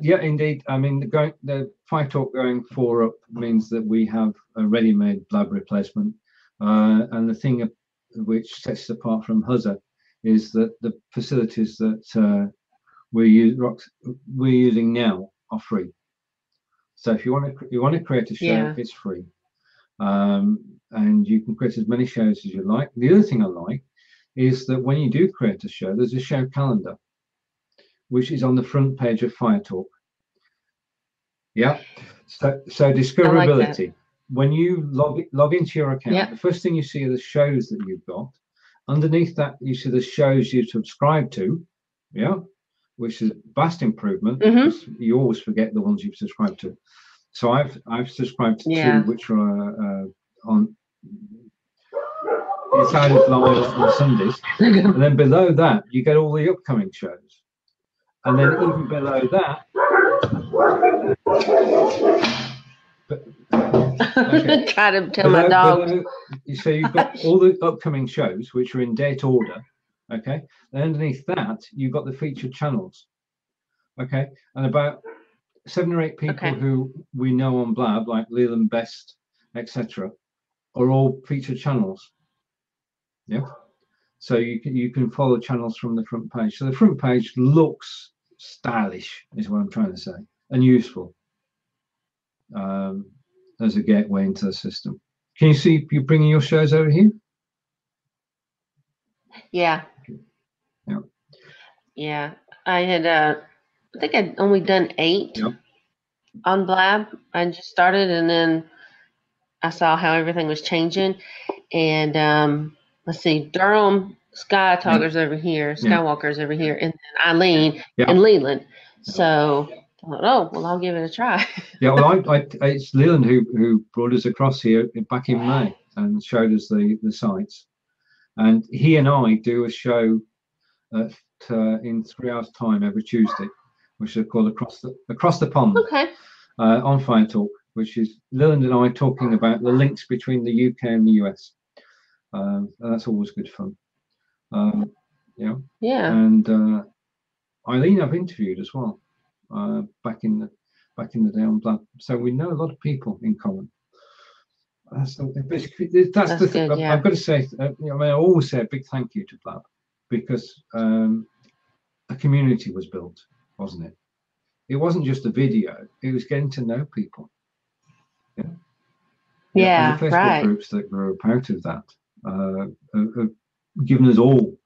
Yeah, indeed. I mean, the Firetalk going 4 up means that we have a ready-made Blab replacement. And the thing which sets it apart from Huzza is that the facilities that we're using now are free. So if you want to create a show, it's free, and you can create as many shows as you like. The other thing I like is that when you do create a show, there's a show calendar, which is on the front page of Firetalk. Yeah. So discoverability. Like when you log into your account, the first thing you see are the shows that you've got. Underneath that, you see the shows you subscribe to. Yeah. Which is a vast improvement because you always forget the ones you've subscribed to. So I've subscribed to 2 which are on inside of live on Sundays, and then below that you get all the upcoming shows, and then even below that. Try to tell my dog. So you've got all the upcoming shows which are in date order. Okay, and underneath that you've got the featured channels. Okay, and about 7 or 8 people who we know on Blab, like Leland Best, etc., are all featured channels. Yeah, so you can follow channels from the front page. So the front page looks stylish, is what I'm trying to say, and useful as a gateway into the system. Can you see you bringing your shows over here? Yeah. I had I think I'd only done 8 on Blab. I just started, and then I saw how everything was changing. And let's see, Durham Sky Talker's over here, Skywalker's over here, and then Eileen and Leland. So I thought, oh well, I'll give it a try. Well, it's Leland who brought us across here back in May and showed us the sites, and he and I do a show in 3 hours' time every Tuesday, which is called Across the Pond on Firetalk, which is Leland and I talking about the links between the UK and the US. And that's always good fun. And Eileen I've interviewed as well back in the day on Blab, so we know a lot of people in common. That's the thing. Good, I've got to say, I always say a big thank you to Blab, because a community was built, wasn't it? It wasn't just a video; it was getting to know people. And the Facebook groups that grew up out of that have given us all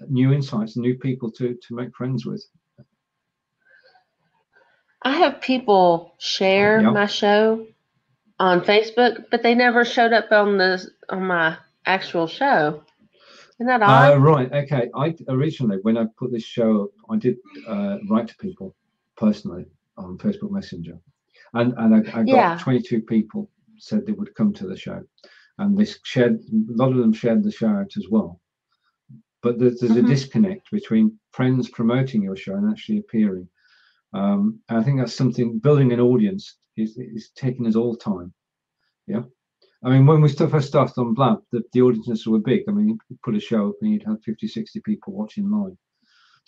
new insights, new people to make friends with. I have people share my show on Facebook, but they never showed up on my actual show. Isn't that odd? Right. Okay. I originally, when I put this show up, I did write to people personally on Facebook Messenger, and I got 22 people said they would come to the show, and they shared. A lot of them shared the show out as well. But there's a disconnect between friends promoting your show and actually appearing. I think that's something. Building an audience is taking us all time. Yeah. I mean, when we first started on Blab, the audiences were big. I mean, you put a show up and you'd have 50, 60 people watching live,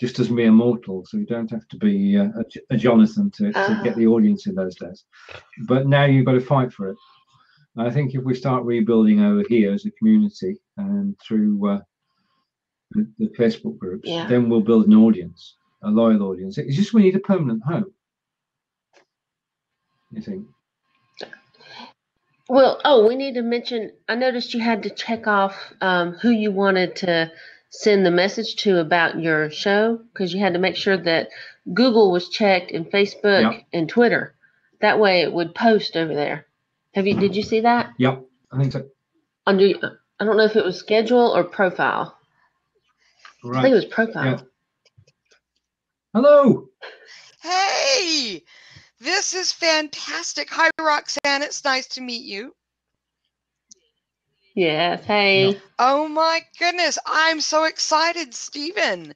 just as mere mortals. So you don't have to be a Jonathan to get the audience in those days. But now you've got to fight for it. I think if we start rebuilding over here as a community and through the Facebook groups, then we'll build an audience, a loyal audience. It's just we need a permanent home. You think? Well, we need to mention, I noticed you had to check off who you wanted to send the message to about your show, because you had to make sure that Google was checked and Facebook and Twitter. That way it would post over there. Did you see that? Yep, I think so. I don't know if it was schedule or profile. Right. I think it was profile. Yeah. Hello. Hey, this is fantastic. Hi, Roxanne. It's nice to meet you. Yes. Hey. Yeah. Oh my goodness. I'm so excited, Stephen.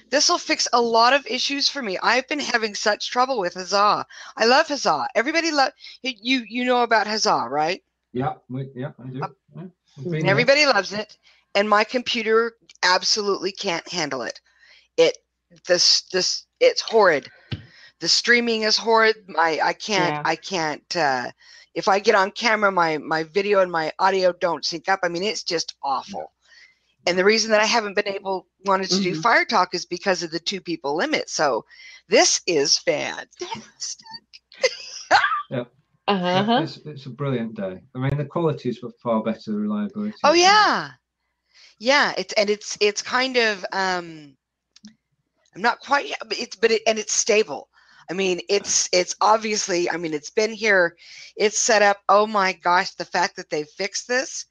This will fix a lot of issues for me. I've been having such trouble with Huzzah. I love Huzzah. Everybody love you know about Huzzah, right? Yeah, I do. And everybody loves it. And my computer absolutely can't handle it. It's horrid. The streaming is horrid. I can't if I get on camera, my video and my audio don't sync up. I mean, it's just awful. And the reason that I haven't wanted to do Firetalk is because of the 2 people limit. So this is fantastic. Yeah. It's a brilliant day. I mean, the quality is far better, the reliability. Oh yeah. Yeah, it's kind of I'm not quite, and it's stable. I mean, it's obviously, I mean, it's been here, it's set up. Oh my gosh, the fact that they fixed this,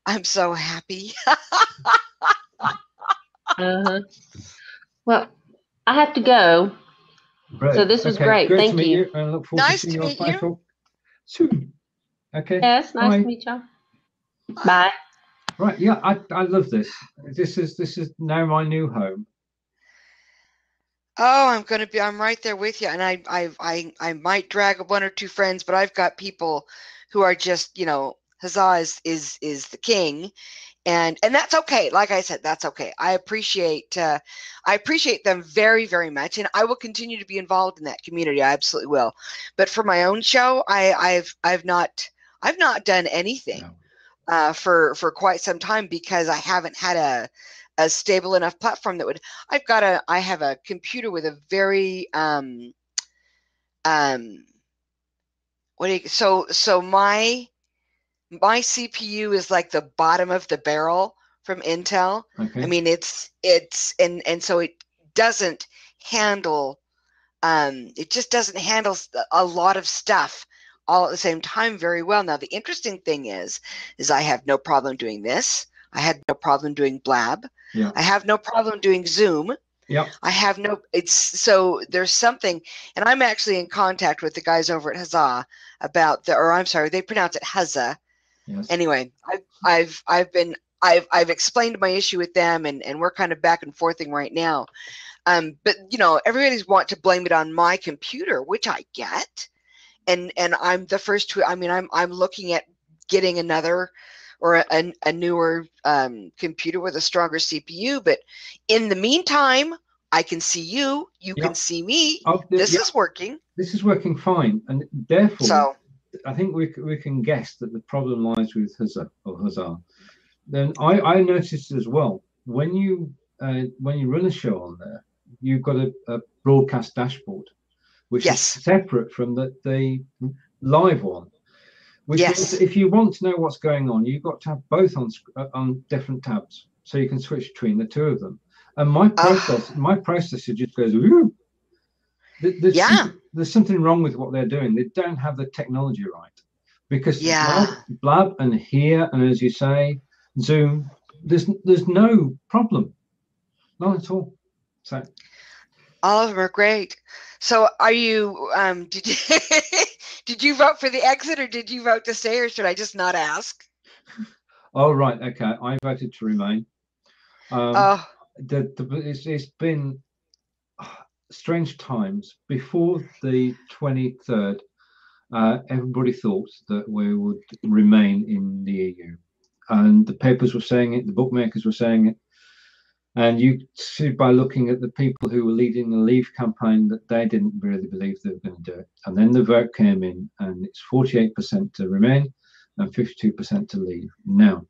I'm so happy. Well, I have to go. Right. So this was great. Great Thank to meet you. And look forward Nice to seeing to you on meet you. Firetalk soon. Okay. Yes, nice Bye. to meet y'all. Bye. Right. Yeah, I love this. This is now my new home. Oh, I'm right there with you. And I might drag 1 or 2 friends, but I've got people who are just, Huzzah is the king. And that's okay. Like I said, that's okay. I appreciate them very, very much. And I will continue to be involved in that community. I absolutely will. But for my own show, I've not done anything for quite some time, because I haven't had a stable enough platform that would. I have a computer with a very so my CPU is like the bottom of the barrel from Intel. Okay. I mean, it's and so it doesn't handle it just doesn't handle a lot of stuff all at the same time very well. Now, the interesting thing is I have no problem doing this. I had no problem doing Blab. Yeah. I have no problem doing Zoom. Yeah. I have so there's something, and I'm actually in contact with the guys over at Huzzah about they pronounce it Huzzah. Yes. Anyway, I've explained my issue with them, and we're kind of back and forthing right now. But everybody's want to blame it on my computer, which I get, and I'm the first to. I mean, I'm looking at getting another or a newer computer with a stronger CPU. But in the meantime, I can see you. You can see me. This is working. This is working fine, and therefore, I think we can guess that the problem lies with Huzzah. Then I noticed as well, when you run a show on there, you've got a broadcast dashboard, which is separate from the live one. Which means if you want to know what's going on, you've got to have both on different tabs, so you can switch between the 2 of them. And my processor just goes, ooh. There's something wrong with what they're doing. They don't have the technology right, because Blab and here, and as you say, Zoom, there's no problem, not at all. So all of them are great. So are you did you vote for the exit, or did you vote to stay, or should I just not ask? Oh right, okay, I voted to remain. It's been strange times. Before the 23rd, everybody thought that we would remain in the EU, and the papers were saying it, the bookmakers were saying it, and you see by looking at the people who were leading the Leave campaign that they didn't really believe they were going to do it. And then the vote came in, and it's 48% to remain and 52% to leave. Now,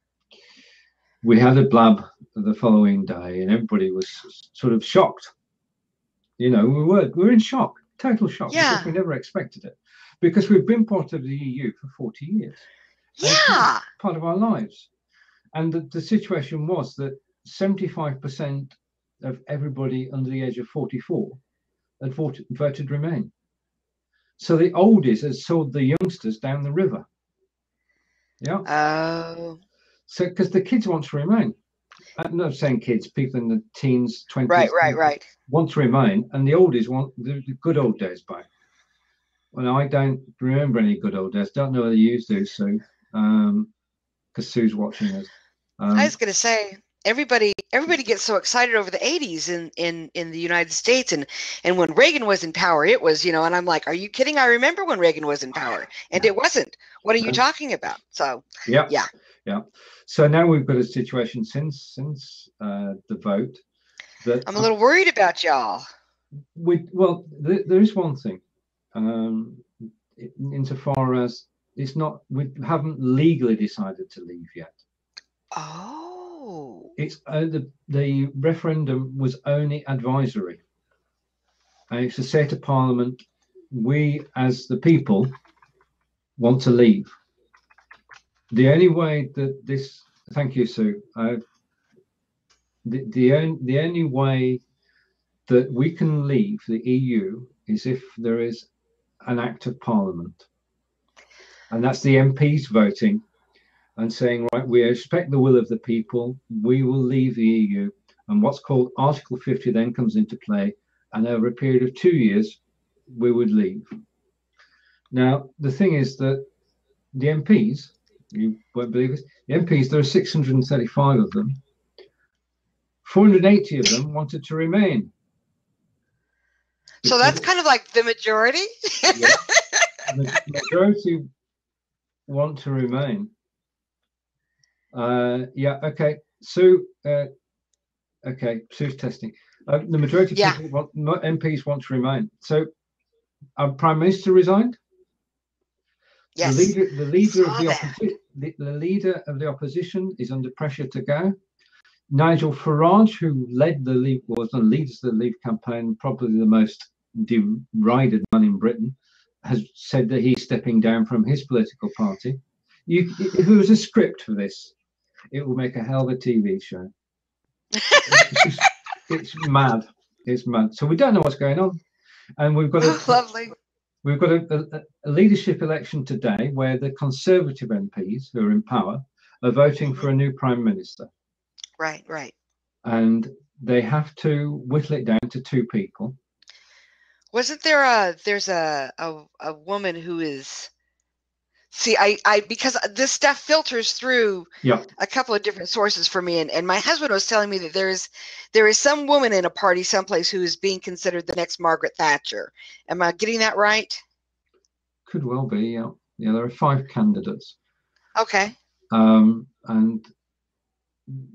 we had a blab the following day, and everybody was sort of shocked. You know, we were in shock, total shock, because we never expected it, because we've been part of the EU for 40 years. Yeah, part of our lives. And the situation was that 75% of everybody under the age of 44 had voted Remain. So the oldies had sold the youngsters down the river. Yeah. Oh. So because the kids want to remain. I'm not saying kids, people in the teens, 20s. Right. Want to remain, and the oldies want the good old days back. Well, I don't remember any good old days. Don't know whether you do, Sue, because Sue's watching us. I was going to say, everybody gets so excited over the 80s in the United States, and when Reagan was in power, it was, you know, and I'm like, are you kidding? I remember when Reagan was in power, and it wasn't. What are you talking about? So yeah. So now we've got a situation since the vote that I'm a little worried about y'all. There is one thing, insofar as it's not, we haven't legally decided to leave yet. Oh. It's the referendum was only advisory, and it's to say to Parliament, we as the people want to leave. The only way that this, thank you, Sue. The only way that we can leave the EU is if there is an act of Parliament, and that's the MPs voting and saying, right, we respect the will of the people, we will leave the EU, and what's called Article 50 then comes into play, and over a period of 2 years, we would leave. Now, the thing is that the MPs, you won't believe it, the MPs, there are 635 of them, 480 of them wanted to remain. So that's kind of like the majority? Yeah, the majority want to remain. Okay. Sue, okay, Sue's testing. The majority of people MPs want to remain. So our Prime Minister resigned. Yes. The leader of the opposition is under pressure to go. Nigel Farage, who led the Leave, leads the Leave campaign, probably the most derided man in Britain, has said that he's stepping down from his political party. If there was a script for this, it will make a hell of a TV show. It's mad. It's mad. So we don't know what's going on, and we've got We've got a leadership election today where the Conservative MPs who are in power are voting for a new Prime Minister. Right. And they have to whittle it down to 2 people. Wasn't there there's a woman who is, see, I because this stuff filters through a couple of different sources for me, and my husband was telling me that there is some woman in a party someplace who is being considered the next Margaret Thatcher. Am I getting that right? Could well be, yeah. There are 5 candidates. Okay. And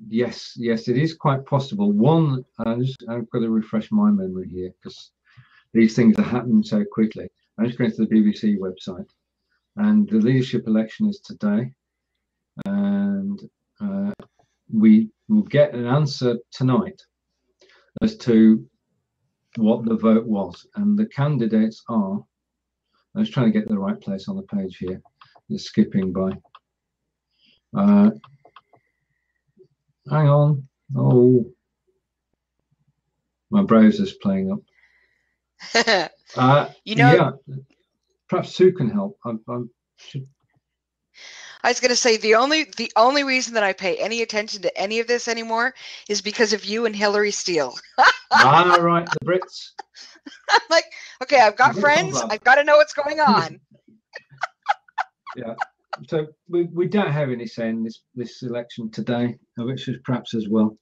yes, it is quite possible. One, I've got to refresh my memory here because these things are happening so quickly. I'm just going to the BBC website, and the leadership election is today, and we will get an answer tonight as to what the vote was, and the candidates are, I was trying to get to the right place on the page here, just skipping by. Hang on. Oh, my browser's playing up. Yeah, perhaps Sue can help. I was going to say the only reason that I pay any attention to any of this anymore is because of you and Hillary Steele. Right, the Brits. I'm like, okay, I've got friends. I've got to know what's going on. Yeah. So we don't have any say in this election today, which is perhaps as well,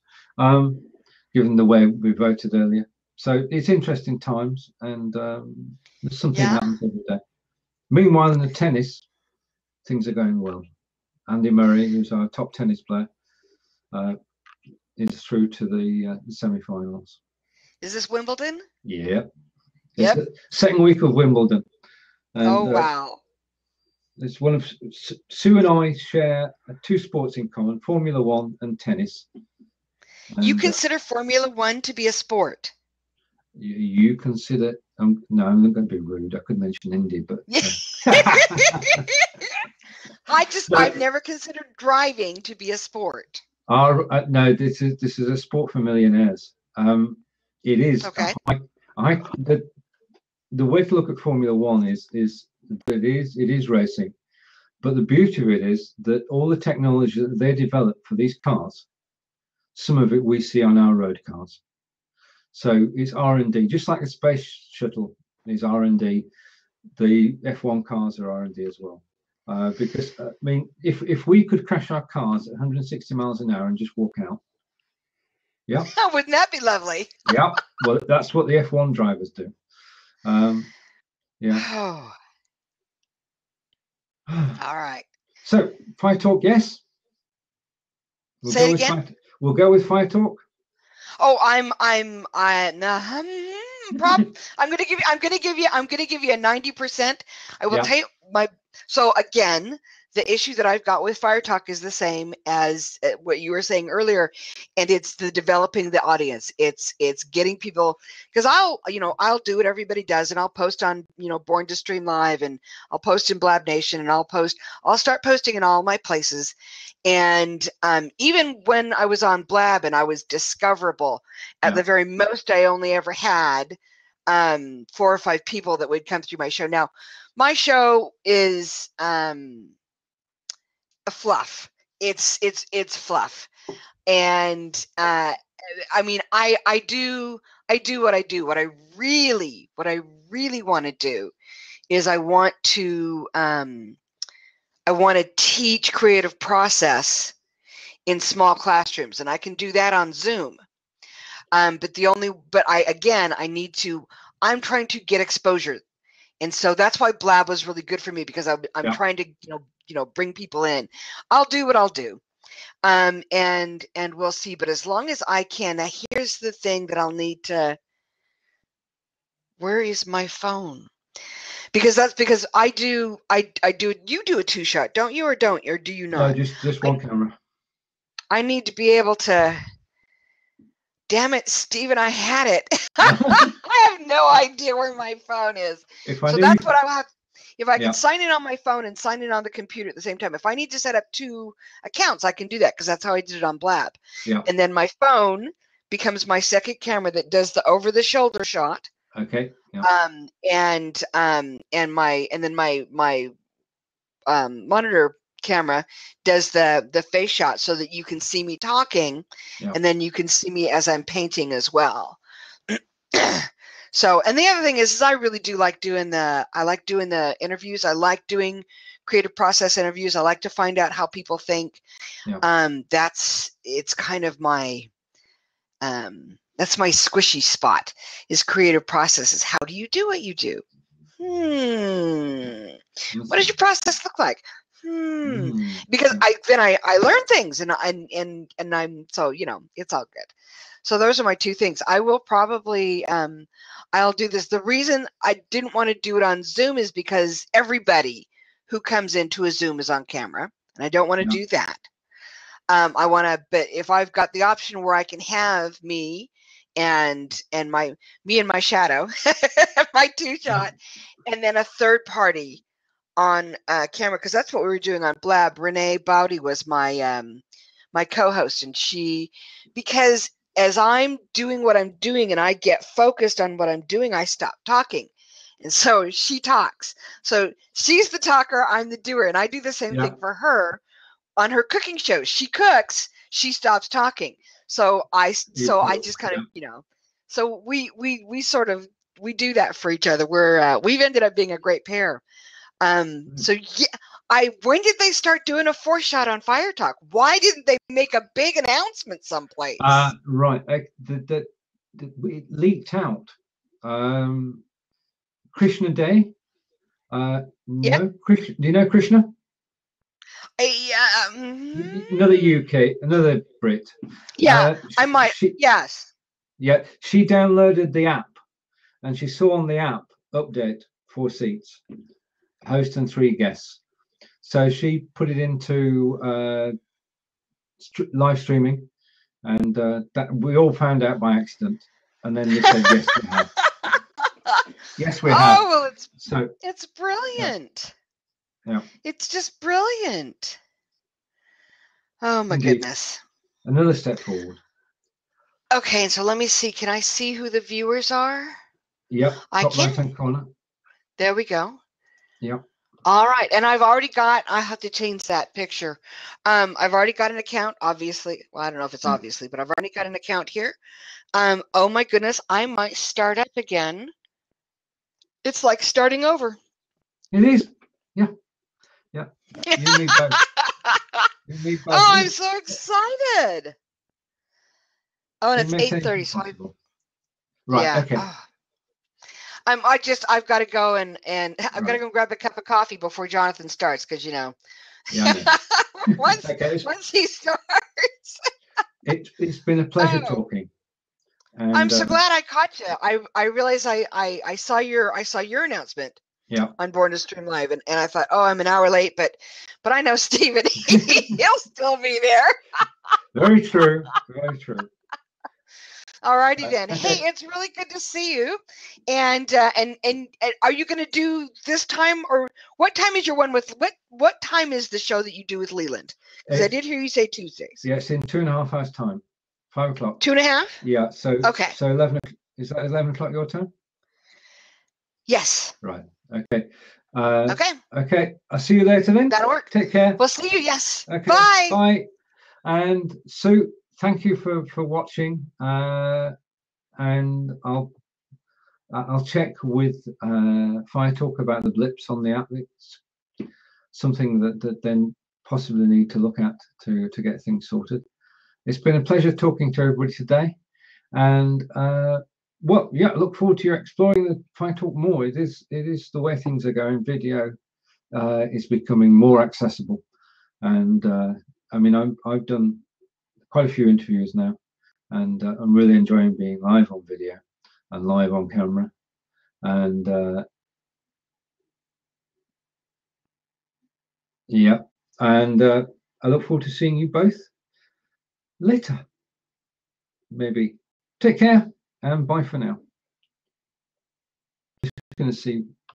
given the way we voted earlier. So it's interesting times, and there's something happens every day. Meanwhile, in the tennis, things are going well. Andy Murray, who's our top tennis player, is through to the semi-finals. Is this Wimbledon? Yeah. It's the second week of Wimbledon. And, wow. It's one of Sue and I share two sports in common: Formula One and tennis. And, you consider Formula One to be a sport? You consider? No, I'm not going to be rude. I could mention Indy, but I've never considered driving to be a sport. No, this is a sport for millionaires. It is. Okay. The way to look at Formula One is that it is racing, but the beauty of it is that all the technology that they develop for these cars, some of it we see on our road cars. So it's R&D, just like the space shuttle is R&D. The F1 cars are R&D as well. Because I mean, if we could crash our cars at 160 miles an hour and just walk out, yeah, wouldn't that be lovely? Yeah, well, that's what the F1 drivers do. Yeah. Oh. All right. So Firetalk, yes. Say it again. We'll go with Firetalk. Oh, I'm gonna give you a 90%. I will tell you so again, the issue that I've got with Firetalk is the same as what you were saying earlier, and it's the developing the audience. It's getting people, because I'll do what everybody does, and I'll post on Born to Stream Live, and I'll post in Blab Nation, and I'll start posting in all my places. And even when I was on Blab and I was discoverable, at the very most I only ever had 4 or 5 people that would come through my show. Now my show is a fluff. It's fluff. And I mean, I do what I do. What I really want to do is I want to teach creative process in small classrooms, and I can do that on Zoom. I'm trying to get exposure. And so that's why Blab was really good for me, because I'm trying to, bring people in. I'll do what I'll do. And we'll see. But as long as I can, now here's the thing that I'll need to, where is my phone? Because I do, you do a 2-shot, don't you? Or do you not? No, just one camera. I need to be able to, damn it, Steven, I had it. I have no idea where my phone is. That's what I'll have. If I can sign in on my phone and sign in on the computer at the same time. If I need to set up 2 accounts, I can do that, because that's how I did it on Blab. Yeah. And then my phone becomes my second camera that does the over-the-shoulder shot. Okay. Yeah. And my monitor camera does the face shot, so that you can see me talking, and then you can see me as I'm painting as well. So, and the other thing is I really do like doing the interviews. I like doing creative process interviews. I like to find out how people think. It's kind of my that's my squishy spot, is creative processes. How do you do what you do? What does your process look like? Because I learn things, and I'm so it's all good. So those are my 2 things. I will probably I'll do this. The reason I didn't want to do it on Zoom is because everybody who comes into a Zoom is on camera, and I don't want to do that. I want to, but if I've got the option where I can have me and my shadow, my 2-shot, and then a third party on camera, because that's what we were doing on Blab. Renee Bowdy was my my co-host, and because as I'm doing what I'm doing and I get focused on what I'm doing, I stop talking, and so she talks. So she's the talker, I'm the doer, and I do the same thing for her on her cooking show. She cooks, she stops talking. So I just kind of so we sort of do that for each other. We've ended up being a great pair. So when did they start doing a 4-shot on Firetalk? Why didn't they make a big announcement someplace? Right, it leaked out. Krishna Day. No, Krishna. Do you know Krishna? Another UK, another Brit. Yeah, I might. Yes. Yeah, she downloaded the app, and she saw on the app update 4 seats, host and 3 guests. So she put it into live streaming, and that we all found out by accident. And then they said, yes, we have. Yes, we have. Oh, well, So it's brilliant. Yeah. It's just brilliant. Oh my Indeed. goodness. Another step forward. Okay, so let me see. Can I see who the viewers are? Yep. I Top can. right-hand corner. There we go. Yep. All right, and I've already got. I have to change that picture. I've already got an account. Obviously, well, I don't know if it's obviously, but I've already got an account here. Oh my goodness, I might start up again. It's like starting over. It is. Yeah. Yeah. You need both. You need both. Oh, I'm so excited. Oh, and it's 8:30. So right. Yeah. Okay. Oh. I've got to go and I've got to go grab a cup of coffee before Jonathan starts, because Yeah, I know. once Okay. once he starts. It's been a pleasure talking. And, I'm so glad I caught you. I realized I saw your announcement. Yeah. On Born to Stream Live, and I thought, oh, I'm an hour late, but I know Stephen, he'll still be there. Very true. Very true. All righty then. Okay. Hey, it's really good to see you. And are you going to do this time, or what time is your one with what time is the show that you do with Leland? Because I did hear you say Tuesdays. Yes, in 2.5 hours time, 5 o'clock. 2.5. Yeah. So okay. So 11. Is that 11 o'clock your time? Yes. Right. Okay. Okay. Okay. I'll see you later then. That'll work. Take care. We'll see you. Yes. Okay. Bye. Bye. And Sue, thank you for watching. And I'll check with Firetalk about the blips on the app. It's something that then possibly need to look at to get things sorted. It's been a pleasure talking to everybody today, and well, yeah, I look forward to your exploring the Firetalk more. It is the way things are going. Video is becoming more accessible, and I mean, I've done quite a few interviews now, and I'm really enjoying being live on video and live on camera, and yeah, and I look forward to seeing you both later. Maybe. Take care and bye for now. Just going to see